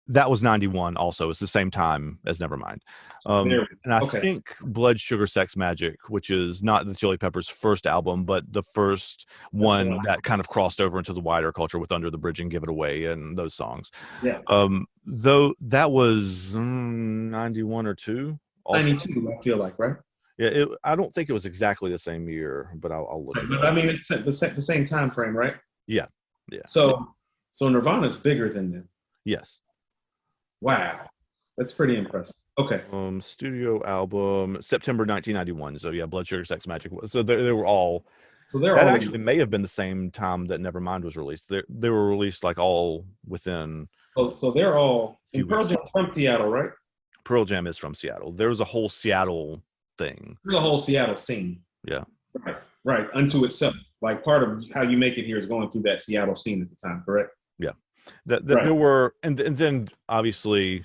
Speaker 2: that was 91 also. It's the same time as Nevermind. And I think Blood Sugar Sex Magic, which is not the Chili Peppers' first album, but the first one that kind of crossed over into the wider culture with Under the Bridge and Give It Away and those songs.
Speaker 3: Yeah.
Speaker 2: Though that was 91 or 2. Also.
Speaker 3: 92, I feel like, right?
Speaker 2: Yeah, I don't think it was exactly the same year, but I'll look.
Speaker 3: But I mean, it's the same time frame, right?
Speaker 2: Yeah.
Speaker 3: So Nirvana's bigger than them.
Speaker 2: Yes.
Speaker 3: Wow, that's pretty impressive. Okay.
Speaker 2: Studio album September 1991. So yeah, Blood Sugar Sex Magic. So they were all.
Speaker 3: So they're
Speaker 2: that
Speaker 3: all
Speaker 2: actually may have been the same time that Nevermind was released. They were released like all within.
Speaker 3: So they're all. And Pearl Jam from Seattle, right?
Speaker 2: Pearl Jam is from Seattle. There was a whole Seattle thing.
Speaker 3: There's a whole Seattle scene.
Speaker 2: Yeah.
Speaker 3: Right. Unto itself. Like part of how you make it here is going through that Seattle scene at the time, correct?
Speaker 2: Yeah. There were, and then obviously,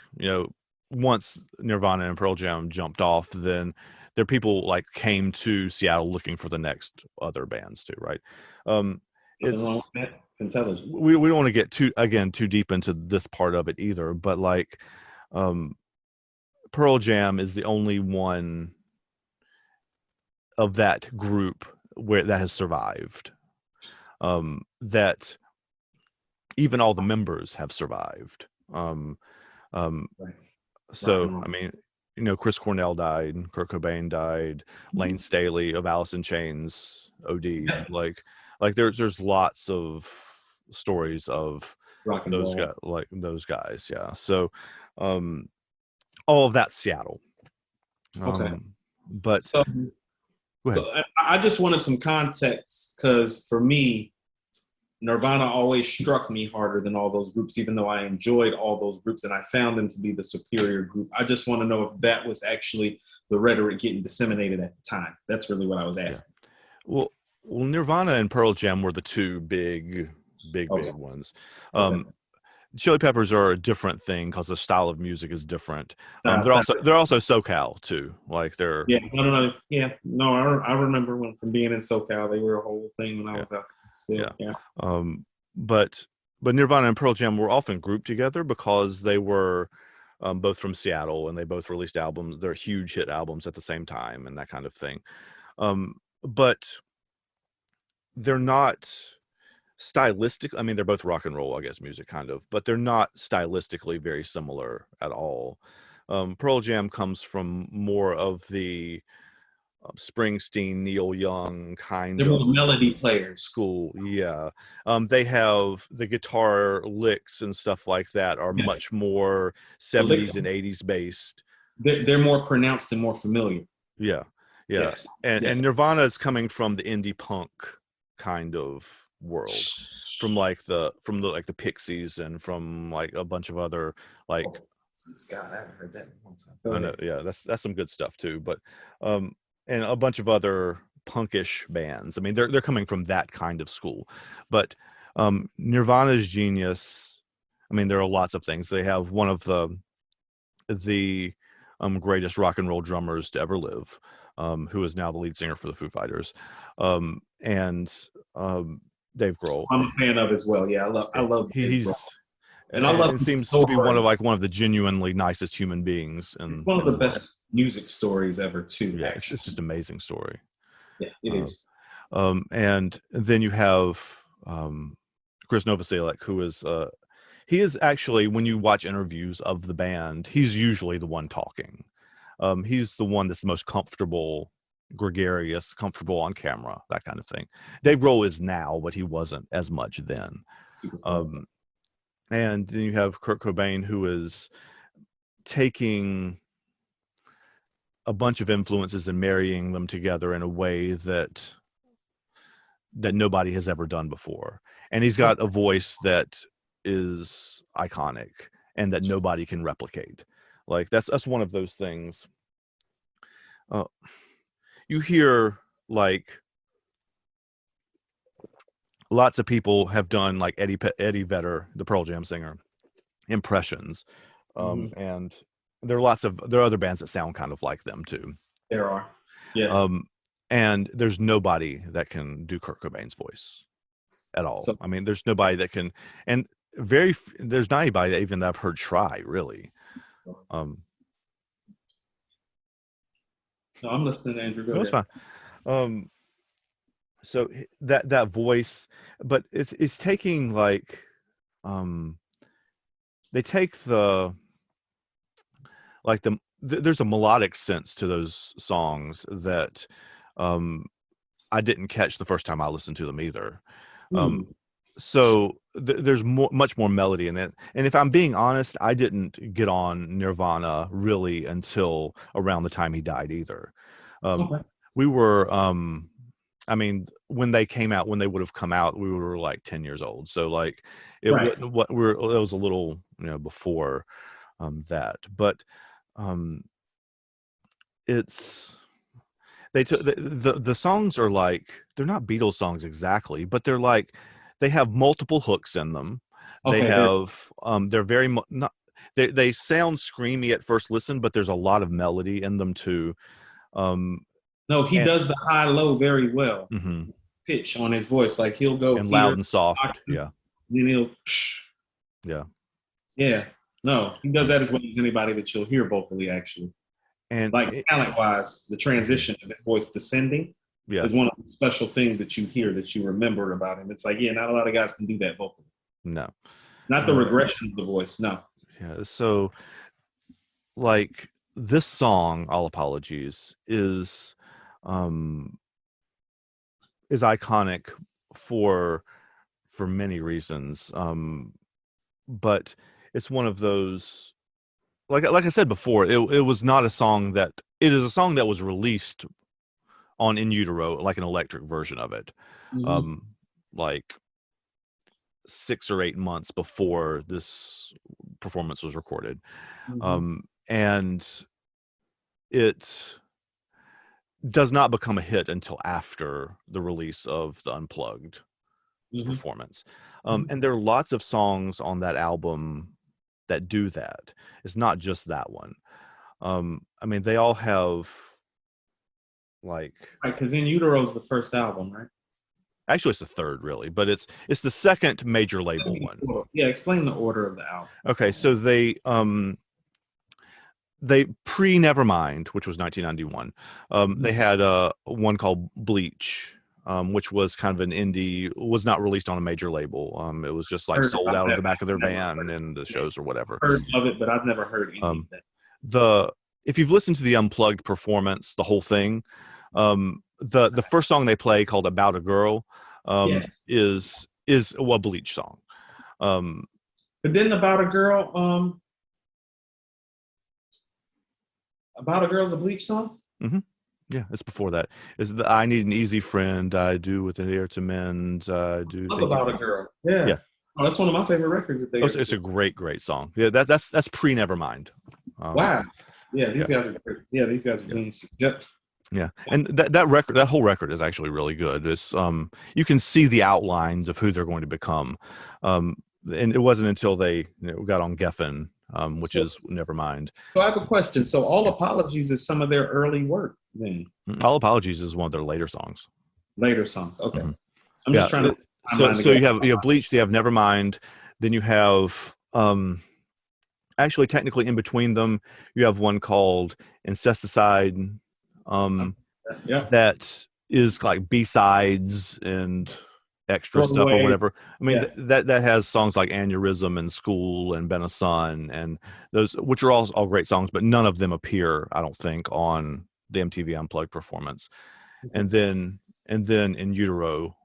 Speaker 2: once Nirvana and Pearl Jam jumped off, then there people like came to Seattle looking for the next other bands too, right?
Speaker 3: Nothing wrong with that. Intelligent.
Speaker 2: We don't want to get too deep into this part of it either, but like Pearl Jam is the only one of that group that has survived. That even all the members have survived. So I mean, Chris Cornell died, Kurt Cobain died, Lane Staley of Alice in Chains OD'd. Like there's lots of stories of those guys. Yeah. So all of that Seattle.
Speaker 3: Okay.
Speaker 2: But
Speaker 3: so I just wanted some context, because for me, Nirvana always struck me harder than all those groups, even though I enjoyed all those groups and I found them to be the superior group. I just want to know if that was actually the rhetoric getting disseminated at the time. That's really what I was asking.
Speaker 2: Yeah. Well, Nirvana and Pearl Jam were the two big ones. Chili Peppers are a different thing because the style of music is different. They're also SoCal too. Like they're
Speaker 3: I remember from being in SoCal, they were a whole thing when I was out. Still,
Speaker 2: But Nirvana and Pearl Jam were often grouped together because they were both from Seattle and they both released albums. They're huge hit albums at the same time and that kind of thing. But they're not stylistic. I mean, they're both rock and roll, I guess, music kind of, but they're not stylistically very similar at all. Pearl Jam comes from more of the Springsteen, Neil Young kind
Speaker 3: of
Speaker 2: melody
Speaker 3: players
Speaker 2: school. Yeah. They have the guitar licks and stuff like that are much more 70s and 80s based.
Speaker 3: They're more pronounced and more familiar.
Speaker 2: Yeah.
Speaker 3: Yes.
Speaker 2: And Nirvana is coming from the indie punk kind of world, from the Pixies and from like a bunch of other like
Speaker 3: God, I haven't heard that in a long time.
Speaker 2: I know, yeah, that's some good stuff too. But and a bunch of other punkish bands. I mean, they're coming from that kind of school. But Nirvana's genius, I mean, there are lots of things. They have one of the greatest rock and roll drummers to ever live, who is now the lead singer for the Foo Fighters, and Dave Grohl.
Speaker 3: I'm a fan of as well. Yeah, I love Dave Grohl.
Speaker 2: And I love. It seems to be one of the genuinely nicest human beings, and
Speaker 3: one of the best music stories ever too.
Speaker 2: Yeah, it's just an amazing story.
Speaker 3: Yeah, it is.
Speaker 2: And then you have Chris Novoselic, who is he is actually, when you watch interviews of the band, he's usually the one talking. He's the one that's the most comfortable, gregarious, comfortable on camera, that kind of thing. Dave Grohl is now, but he wasn't as much then. And then you have Kurt Cobain, who is taking a bunch of influences and marrying them together in a way that nobody has ever done before. And he's got a voice that is iconic and that nobody can replicate. Like that's one of those things. You hear like lots of people have done like Eddie Vedder, the Pearl Jam singer, impressions. And there are other bands that sound kind of like them too.
Speaker 3: There are. Yes.
Speaker 2: And there's nobody that can do Kurt Cobain's voice at all. So, I mean, there's nobody that can, and there's not anybody that even that I've heard try, really.
Speaker 3: No, I'm listening, Andrew. Go
Speaker 2: ahead. That's fine. So that voice, but it's taking like, they take there's a melodic sense to those songs that I didn't catch the first time I listened to them either. So there's much more melody in that. And if I'm being honest, I didn't get on Nirvana really until around the time he died either. We were, I mean, when they would have come out, we were like 10 years old. So like it was a little, before that, but they took the songs are like, they're not Beatles songs exactly, but they're like, they have multiple hooks in them. They have they're very not they sound screamy at first listen, but there's a lot of melody in them too.
Speaker 3: No, he does the high low very well. Pitch on his voice, like he'll go
Speaker 2: and loud and soft. Yeah.
Speaker 3: Then he'll yeah. No, he does that as well as anybody that you'll hear vocally, actually. And like talent-wise, the transition of his voice descending is one of the special things that you hear, that you remember about him. It's like, not a lot of guys can do that vocally.
Speaker 2: No.
Speaker 3: Not the regression of the voice, no.
Speaker 2: Yeah, so like this song, All Apologies, is iconic for many reasons. But it's one of those, like I said before, it was not a song that, it is a song that was released on In Utero, like an electric version of it, like 6 or 8 months before this performance was recorded. And it does not become a hit until after the release of the Unplugged performance. And there are lots of songs on that album that do that. It's not just that one. I mean, they all have like,
Speaker 3: right, because In Utero is the first album, right?
Speaker 2: Actually, it's the third, really, but it's the second major label one.
Speaker 3: Yeah, explain the order of the album.
Speaker 2: Okay, so they pre Nevermind, which was 1991. They had one called Bleach, which was kind of an indie, was not released on a major label. It was just like sold out of the back of their van in the shows or whatever.
Speaker 3: Heard of it, but I've never heard anything.
Speaker 2: If you've listened to the Unplugged performance, the whole thing, the first song they play, called About a Girl, is a Bleach song.
Speaker 3: But then About a Girl, About a Girl's a Bleach song?
Speaker 2: Yeah, it's before that. It's the I Need an Easy Friend, I Do With an Ear to Mend, I Do.
Speaker 3: Love About a Girl. Yeah. Oh, that's one of my favorite records. That they
Speaker 2: it's a great song. Yeah, that's pre Nevermind.
Speaker 3: Wow. Yeah, these guys are great. Yeah, these guys are geniuses. Yep.
Speaker 2: Yeah, and that whole record is actually really good. It's you can see the outlines of who they're going to become, and it wasn't until they got on Geffen, which is Nevermind.
Speaker 3: So I have a question. So All Apologies is some of their early work then?
Speaker 2: All Apologies is one of their later songs.
Speaker 3: Later songs, okay. I'm just trying to.
Speaker 2: So you have Bleach, you have Nevermind, then you have actually technically in between them you have one called Incesticide. That is like B-sides and extra
Speaker 3: Throw
Speaker 2: stuff or
Speaker 3: away.
Speaker 2: whatever. I mean,
Speaker 3: Yeah.
Speaker 2: that has songs like Aneurysm and School and Been a Sun and those, which are all great songs, but none of them appear, I don't think, on the MTV Unplugged performance. And then In Utero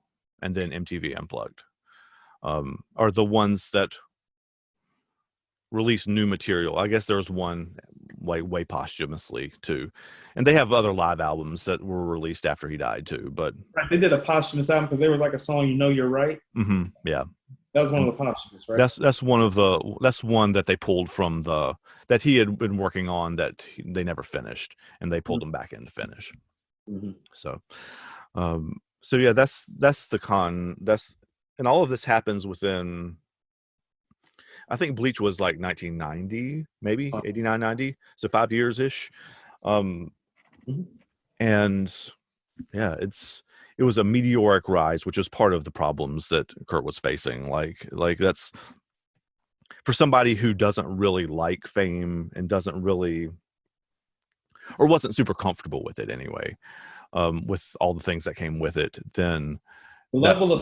Speaker 2: and then MTV Unplugged are the ones that release new material. I guess there's one like way posthumously too, and they have other live albums that were released after he died too. But
Speaker 3: Right. They did a posthumous album because there was like a song, "You Know You're Right."
Speaker 2: yeah,
Speaker 3: That was one of the posthumous, right?
Speaker 2: that's one that they pulled from that he had been working on that they never finished, and they pulled him back in to finish. So, so yeah, that's and all of this happens within. I think Bleach was like 1990, maybe 89, 90. So 5 years ish. And yeah, it was a meteoric rise, which is part of the problems that Kurt was facing. Like that's for somebody who doesn't really like fame and doesn't really, or wasn't super comfortable with it anyway, with all the things that came with it, then
Speaker 3: the level of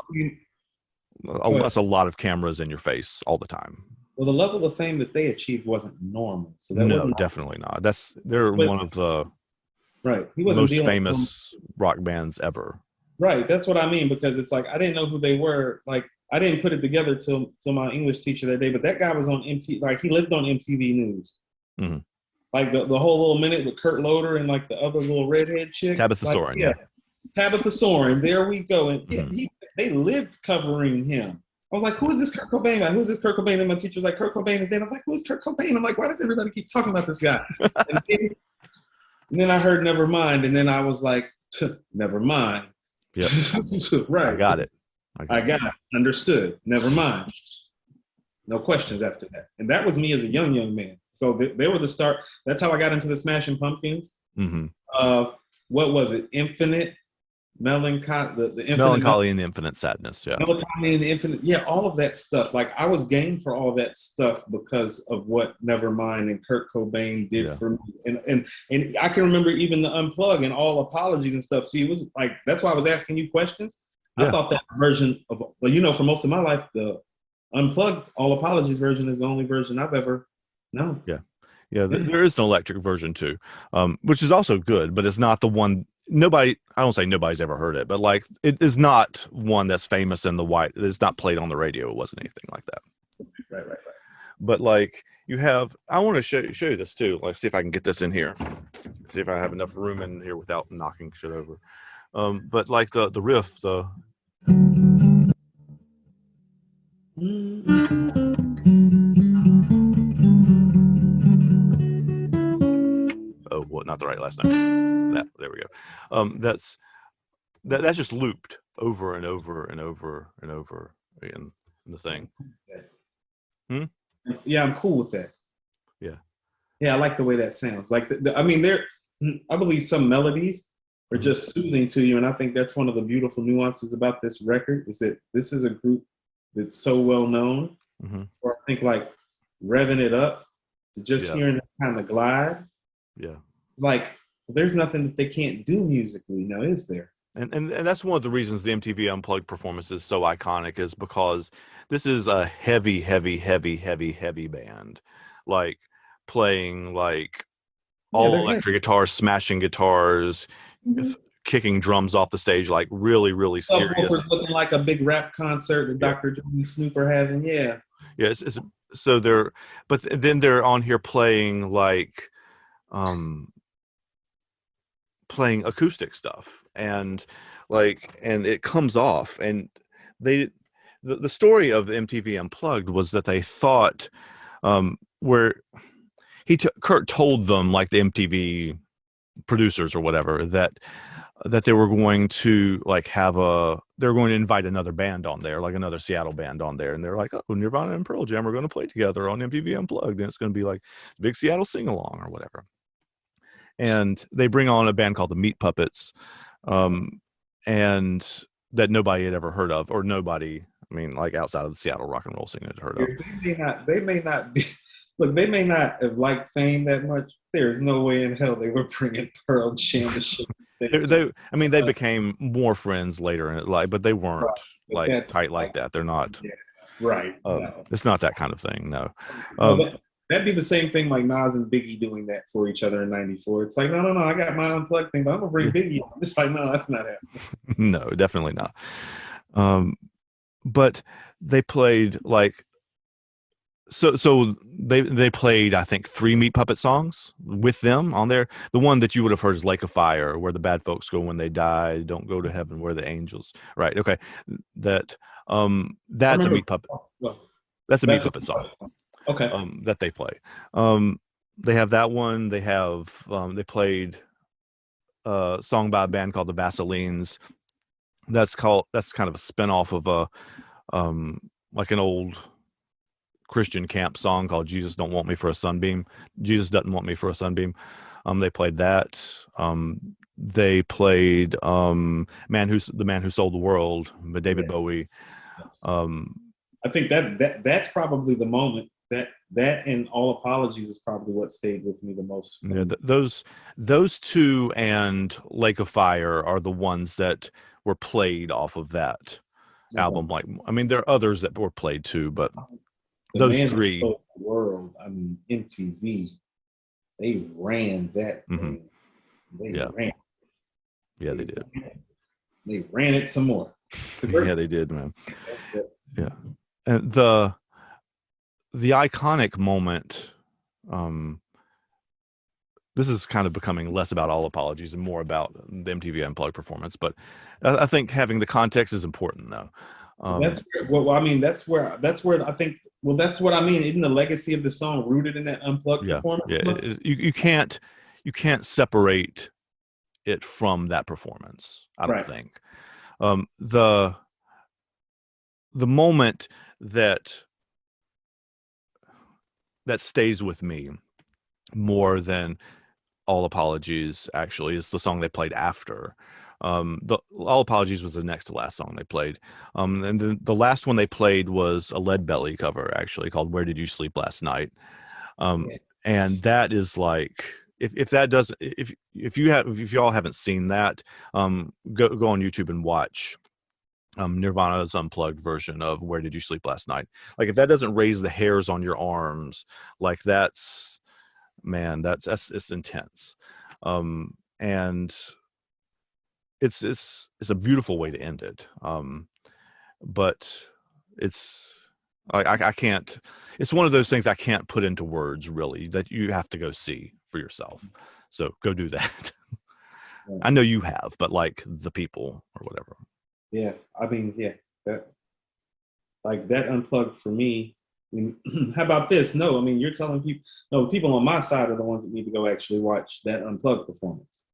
Speaker 2: that's a lot of cameras in your face all the time.
Speaker 3: Well, the level of fame that they achieved wasn't normal. So that
Speaker 2: no,
Speaker 3: wasn't
Speaker 2: definitely not. They're one of the
Speaker 3: He wasn't
Speaker 2: most famous rock bands ever.
Speaker 3: Right. That's what I mean, because it's like I didn't know who they were. Like I didn't put it together till my English teacher that day. But that guy was on MTV. Like he lived on MTV News. Like the whole little minute with Kurt Loder and like the other little redhead chick,
Speaker 2: Tabitha Soren. Yeah,
Speaker 3: Tabitha Soren. There we go. And they lived covering him. I was like, who is this Kurt Cobain? Like, who is this Kurt Cobain? And my teacher was like, Kurt Cobain is dead. I was like, who is Kurt Cobain? I'm like, why does everybody keep talking about this guy? And then I heard Nevermind, and then I was like, never mind.
Speaker 2: Yep.
Speaker 3: Right.
Speaker 2: I got it.
Speaker 3: Understood. Never mind. No questions after that. And that was me as a young man. So they were the start. That's how I got into the Smashing Pumpkins. What was it? Infinite Melancholy, the infinite
Speaker 2: Melancholy and the Infinite Sadness. Yeah.
Speaker 3: Melancholy and the Infinite. Yeah, all of that stuff. Like I was game for all that stuff because of what Nevermind and Kurt Cobain did for me. And I can remember even the Unplugged and All Apologies and stuff. See, it was like that's why I was asking you questions. I thought that version of, for most of my life, the Unplugged All Apologies version is the only version I've ever known.
Speaker 2: Yeah. There is an electric version too, which is also good, but it's not the one. I don't say nobody's ever heard it, but like it is not one that's famous in the white. It's not played on the radio. It wasn't anything like that.
Speaker 3: Right.
Speaker 2: But like you have, I want to show you this too. Like see if I can get this in here. See if I have enough room in here without knocking shit over. But like the riff, oh, what? Not the right last note. There we go. That's just looped over and over and over and over in the thing.
Speaker 3: Yeah, I'm cool with that. Yeah, I like the way that sounds. Like, I believe some melodies are just soothing to you, and I think that's one of the beautiful nuances about this record is that this is a group that's so well known. Or I think like revving it up, just hearing it kind of glide. Yeah, like there's nothing that they can't do musically, now is there?
Speaker 2: And that's one of the reasons the MTV Unplugged performance is so iconic, is because this is a heavy band, like playing like all electric guitars, smashing guitars, kicking drums off the stage, like really serious.
Speaker 3: Looking like a big rap concert that Dr. Dre and Snoop are having.
Speaker 2: So but then they're on here playing like playing acoustic stuff, and it comes off. And the story of the MTV Unplugged was that they thought where Kurt told them, like the MTV producers or whatever, that they were going to they're going to invite another band on there, like another Seattle band on there, and they're like, oh, Nirvana and Pearl Jam are going to play together on MTV Unplugged, and it's going to be like big Seattle sing along or whatever. And they bring on a band called the Meat Puppets, and that nobody had ever heard of, or nobody, I mean, like outside of the Seattle rock and roll scene had heard of.
Speaker 3: They may not be. look, they may not have liked Fame that much. There's no way in hell they were bringing Pearl Jam to shit.
Speaker 2: I mean, they became more friends later in life, but they weren't
Speaker 3: But
Speaker 2: like
Speaker 3: that's
Speaker 2: tight like that. They're not.
Speaker 3: yeah, right. No.
Speaker 2: It's not that kind of thing. No.
Speaker 3: No, that'd be the same thing like Nas and Biggie doing that for each other in '94. It's like, no, I got my Unplugged thing, but I'm gonna bring Biggie on. It's like, no, that's not happening.
Speaker 2: No, definitely not. But they played like so they played I think 3 Meat Puppet songs with them on there. The one that you would have heard is Lake of Fire, where the bad folks go when they die, don't go to heaven where the angels. Right. Okay. That's a Meat Puppet.
Speaker 3: Well,
Speaker 2: That's a Meat Puppet song.
Speaker 3: Okay.
Speaker 2: That they play. They have that one. They have they played a song by a band called the Vaselines. That's kind of a spinoff of a like an old Christian camp song called Jesus Don't Want Me for a Sunbeam. Jesus Doesn't Want Me for a Sunbeam. They played that. They played the Man Who Sold the World by David Bowie.
Speaker 3: Yes. I think that's probably the moment that and All Apologies is probably what stayed with me the most.
Speaker 2: Yeah, those two and Lake of Fire are the ones that were played off of that album. Like, I mean, there are others that were played too, but those three.
Speaker 3: The world, I mean, MTV, they ran that thing. They ran.
Speaker 2: Yeah, they did.
Speaker 3: They ran it some more.
Speaker 2: Yeah, they did, man. Yeah, and the iconic moment. This is kind of becoming less about All Apologies and more about the MTV Unplugged performance, but I think having the context is important, though.
Speaker 3: That's where I think. Well, that's what I mean. Isn't the legacy of the song rooted in that Unplugged performance?
Speaker 2: Yeah, you can't separate it from that performance. I don't think. The moment that stays with me more than All Apologies actually is the song they played after. The All Apologies was the next to last song they played. And then the last one they played was a Lead Belly cover actually called Where Did You Sleep Last Night? And that is like, if y'all haven't seen that, go on YouTube and watch Nirvana's Unplugged version of Where Did You Sleep Last Night? Like, if that doesn't raise the hairs on your arms, like that's it's intense. And it's a beautiful way to end it. But it's I can't, it's one of those things I can't put into words really, that you have to go see for yourself. So go do that. I know you have, but like the people or whatever.
Speaker 3: Yeah, I mean, that Unplugged for me. I mean, how about this? No, I mean, you're telling people. No, the people on my side are the ones that need to go actually watch that Unplugged performance.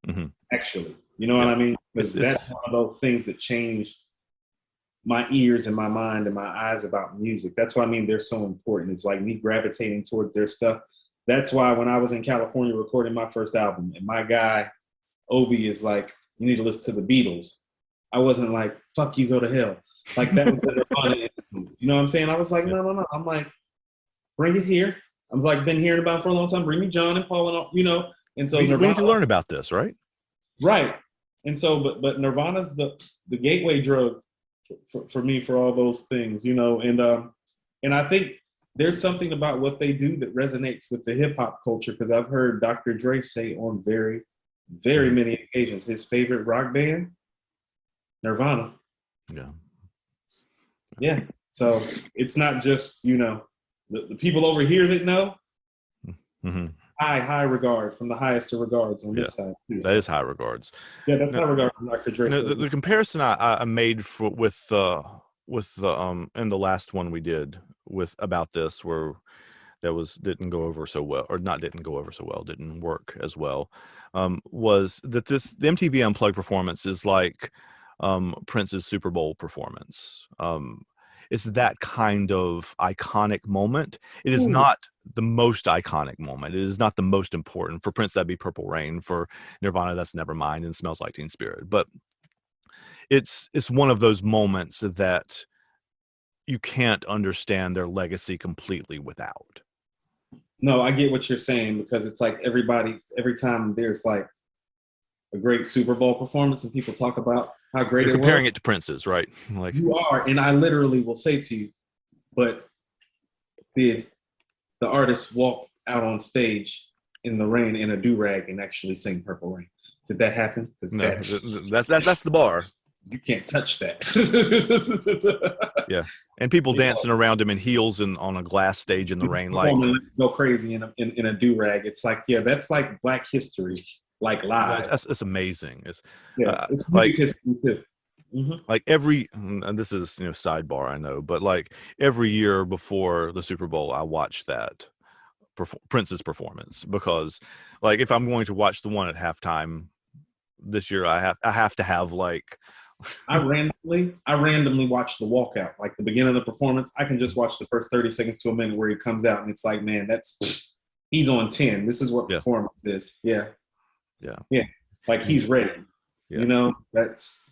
Speaker 3: Actually, you know what I mean? Because that's one of those things that changed my ears and my mind and my eyes about music. That's why I mean they're so important. It's like me gravitating towards their stuff. That's why when I was in California recording my first album, and my guy Obi is like, "You need to listen to the Beatles." I wasn't like, "Fuck you, go to hell." Like that was Nirvana. You know what I'm saying? I was like, no. I'm like, bring it here. I'm like, been hearing about it for a long time. Bring me John and Paul and all, you know. And so
Speaker 2: we need to learn about this, right?
Speaker 3: Right. And so, but Nirvana's the gateway drug for me for all those things, you know. And I think there's something about what they do that resonates with the hip hop culture, because I've heard Dr. Dre say on very, very many occasions his favorite rock band, Nirvana. Yeah. So it's not just, you know, the people over here that know. High regard, from the highest of regards on this side. Too.
Speaker 2: That is high regards.
Speaker 3: Yeah, that's high regard from Dr. Dre.
Speaker 2: The comparison I made with the in the last one we did with about this, where that didn't go over so well, or not didn't go over so well, didn't work as well, was that the MTV Unplugged performance is like Prince's Super Bowl performance. It's that kind of iconic moment. It is not the most iconic moment. It is not the most important. For Prince, that'd be Purple Rain. For Nirvana, that's Nevermind and Smells Like Teen Spirit. But it's one of those moments that you can't understand their legacy completely without.
Speaker 3: No, I get what you're saying, because it's like every time there's like a great Super Bowl performance and people talk about how great
Speaker 2: You're
Speaker 3: it was.
Speaker 2: comparing it to Prince's, right? Like
Speaker 3: You are, and I literally will say to you, but did the artist walk out on stage in the rain in a do-rag and actually sing Purple Rain? Did that happen?
Speaker 2: no, that's the bar.
Speaker 3: You can't touch that.
Speaker 2: Yeah, and people dancing around him in heels and on a glass stage in the rain, like
Speaker 3: go crazy in a do-rag. It's like, yeah, that's like Black history, like live.
Speaker 2: it's amazing. It's
Speaker 3: It's
Speaker 2: like
Speaker 3: music history too. Mm-hmm.
Speaker 2: Like every, and this is sidebar, I know, but like every year before the Super Bowl, I watch that Prince's performance, because like if I'm going to watch the one at halftime this year, I have to have like
Speaker 3: I randomly watch the walkout, like the beginning of the performance. I can just watch the first 30 seconds to a minute where he comes out, and it's like, man, he's on 10. This is what performance is. Yeah. Like he's ready.
Speaker 2: Yeah.
Speaker 3: That's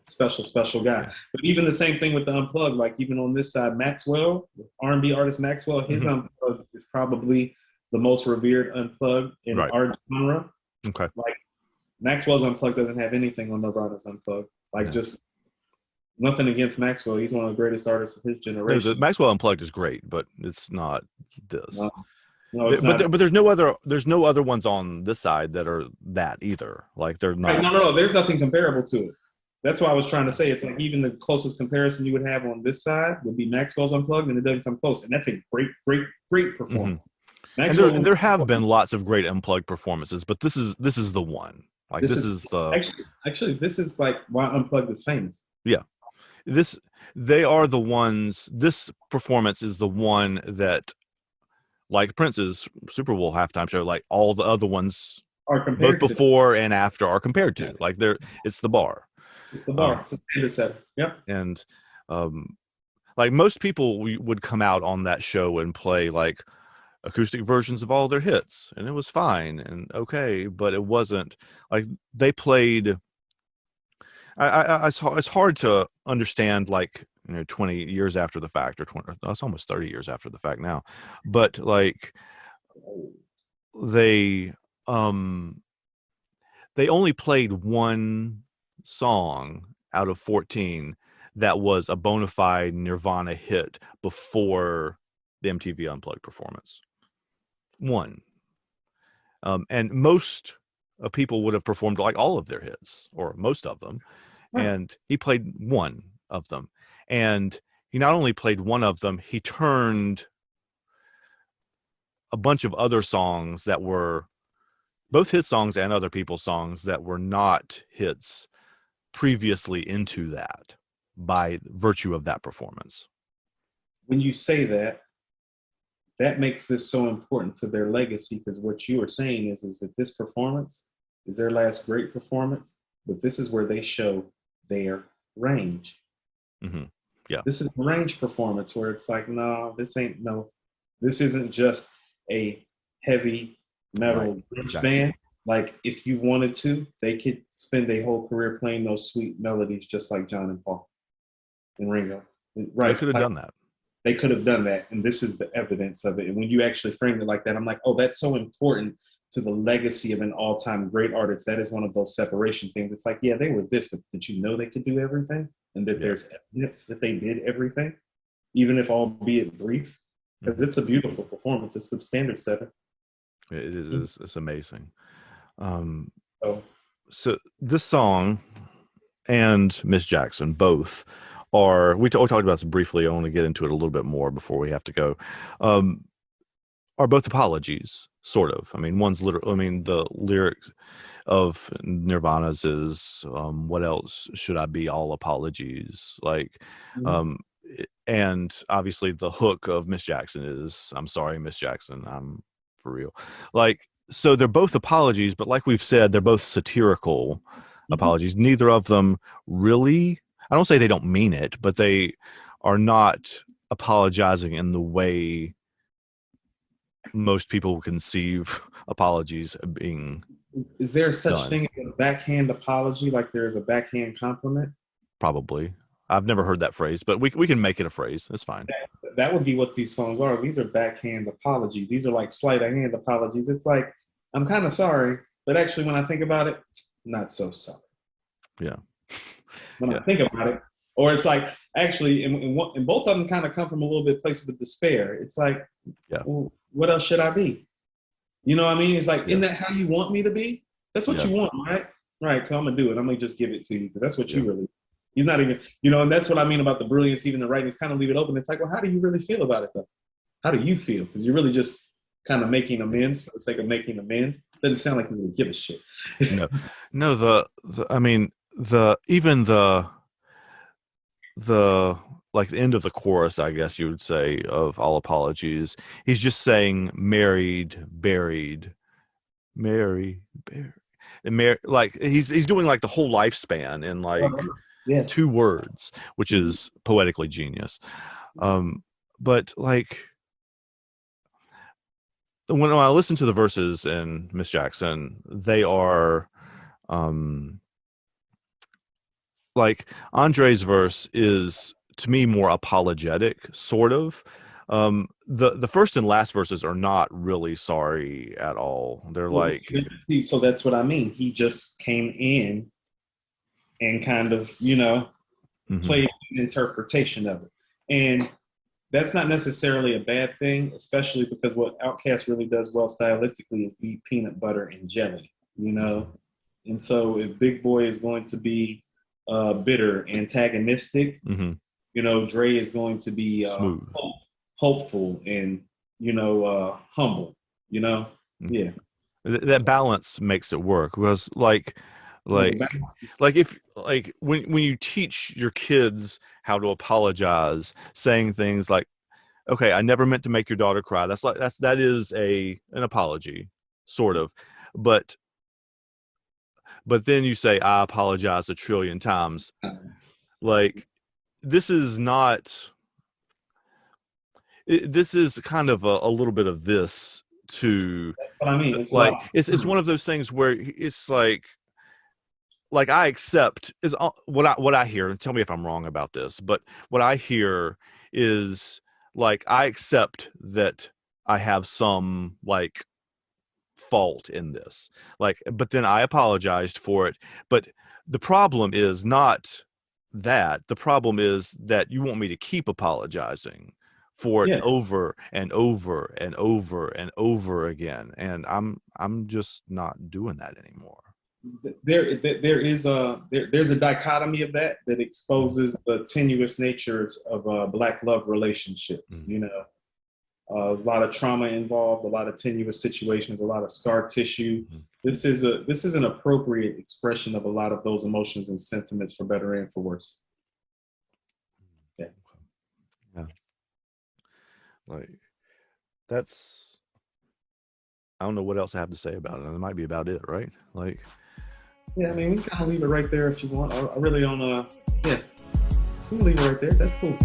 Speaker 3: special guy.
Speaker 2: Yeah.
Speaker 3: But even the same thing with the Unplugged. Like even on this side, Maxwell, the R&B artist Maxwell, his Unplugged is probably the most revered Unplugged in our genre.
Speaker 2: Okay.
Speaker 3: Like Maxwell's Unplugged doesn't have anything on Nirvana's Unplugged. Like just nothing against Maxwell. He's one of the greatest artists of his generation.
Speaker 2: The Maxwell Unplugged is great, but it's not this.
Speaker 3: No, it's not.
Speaker 2: But there's no other ones on this side that are that either. Like they're not.
Speaker 3: Right, no. There's nothing comparable to it. That's why I was trying to say, it's like even the closest comparison you would have on this side would be Maxwell's Unplugged, and it doesn't come close. And that's a great performance.
Speaker 2: And there have been lots of great Unplugged performances, but this is the one. Like this is the
Speaker 3: actually this is like why Unplugged is famous.
Speaker 2: Yeah, they are the ones. This performance is the one that, like Prince's Super Bowl halftime show, like all the other ones
Speaker 3: are compared
Speaker 2: both before and after are compared to. Like it's the bar.
Speaker 3: It's the bar. It's a standard set. Yep.
Speaker 2: And like most people would come out on that show and play like acoustic versions of all their hits, and it was fine and okay, but it wasn't like they played. It's hard to understand, like 20 years after the fact, or 20. It's almost 30 years after the fact now, but like they only played one song out of 14 that was a bona fide Nirvana hit before the MTV Unplugged performance. One. And most people would have performed like all of their hits, or most of them. And he played one of them. And he not only played one of them, he turned a bunch of other songs that were both his songs and other people's songs that were not hits previously into that by virtue of that performance.
Speaker 3: When you say that, that makes this so important to their legacy, because what you are saying is that this performance is their last great performance, but this is where they show their range.
Speaker 2: Mm-hmm. Yeah.
Speaker 3: This is the range performance where it's like, this isn't just a heavy metal band. Like if you wanted to, they could spend a whole career playing those sweet melodies just like John and Paul and Ringo. Right.
Speaker 2: They could have done that.
Speaker 3: They could have done that, and this is the evidence of it. And when you actually frame it like that, I'm like, oh, that's so important to the legacy of an all-time great artist. That is one of those separation things. It's like, yeah, they were this, but did you know they could do everything? And that there's evidence that they did everything, even if albeit brief? Because it's a beautiful performance. It's the standard setter.
Speaker 2: It is. It's amazing. So this song and Miss Jackson both are, we talked about this briefly. I want to get into it a little bit more before we have to go. Are both apologies, sort of. I mean, one's literal. I mean, the lyric of Nirvana's is, "What else should I be? All apologies." Like, and obviously the hook of Miss Jackson is, "I'm sorry, Miss Jackson. I'm for real." Like, so they're both apologies, but like we've said, they're both satirical apologies. Neither of them really. I don't say they don't mean it, but they are not apologizing in the way most people conceive apologies being.
Speaker 3: Is there such
Speaker 2: done.
Speaker 3: thing as a backhand apology? Like there's a backhand compliment?
Speaker 2: Probably. I've never heard that phrase, but we can make it a phrase. It's fine.
Speaker 3: that would be what these songs are. These are backhand apologies. These are like sleight of hand apologies. It's like, I'm kind of sorry, but actually when I think about it, not so sorry.
Speaker 2: Yeah.
Speaker 3: When I think about it, or it's like, actually, and both of them kind of come from a little bit place of despair. It's like, well, what else should I be? You know what I mean? It's like, isn't that how you want me to be? That's what you want, right? Right. So I'm gonna do it. I'm gonna just give it to you because that's what you really. He's not even, and that's what I mean about the brilliance, even the writing is kind of leave it open. It's like, well, how do you really feel about it though? How do you feel? Because you're really just kind of making amends for the sake of making amends. Doesn't sound like you really give a shit.
Speaker 2: No, the like the end of the chorus, I guess you would say, of All Apologies, he's just saying married, buried, married, buried, and like he's doing like the whole lifespan in like 2 words, which is poetically genius. But like when I listen to the verses in Miss Jackson, they are like Andre's verse is to me more apologetic, sort of. The first and last verses are not really sorry at all. They're like,
Speaker 3: see, so that's what I mean. He just came in and kind of, played an interpretation of it. And that's not necessarily a bad thing, especially because what Outkast really does well stylistically is be peanut butter and jelly, And so if Big Boy is going to be bitter, antagonistic, Dre is going to be hopeful and, humble, Yeah.
Speaker 2: That balance makes it work because like if like when you teach your kids how to apologize, saying things like, okay, I never meant to make your daughter cry. That is an apology, sort of. But then you say, I apologize 1 trillion times. Like, this is not, this is kind of a little bit of this too.
Speaker 3: What I mean,
Speaker 2: it's one of those things where it's like I accept is what I hear, and tell me if I'm wrong about this, but what I hear is like, I accept that I have some like fault in this, like, but then I apologized for it. But the problem is not that. The problem is that you want me to keep apologizing for it over and over and over and over again, and I'm just not doing that anymore.
Speaker 3: There's a dichotomy of that exposes the tenuous natures of Black love relationships. A lot of trauma involved, a lot of tenuous situations, a lot of scar tissue. This is an appropriate expression of a lot of those emotions and sentiments, for better and for worse.
Speaker 2: Yeah. Like, that's, I don't know what else I have to say about it. That might be about it, right? Like,
Speaker 3: yeah, I mean, we can kind of leave it right there if you want. I really don't, we can leave it right there. That's cool.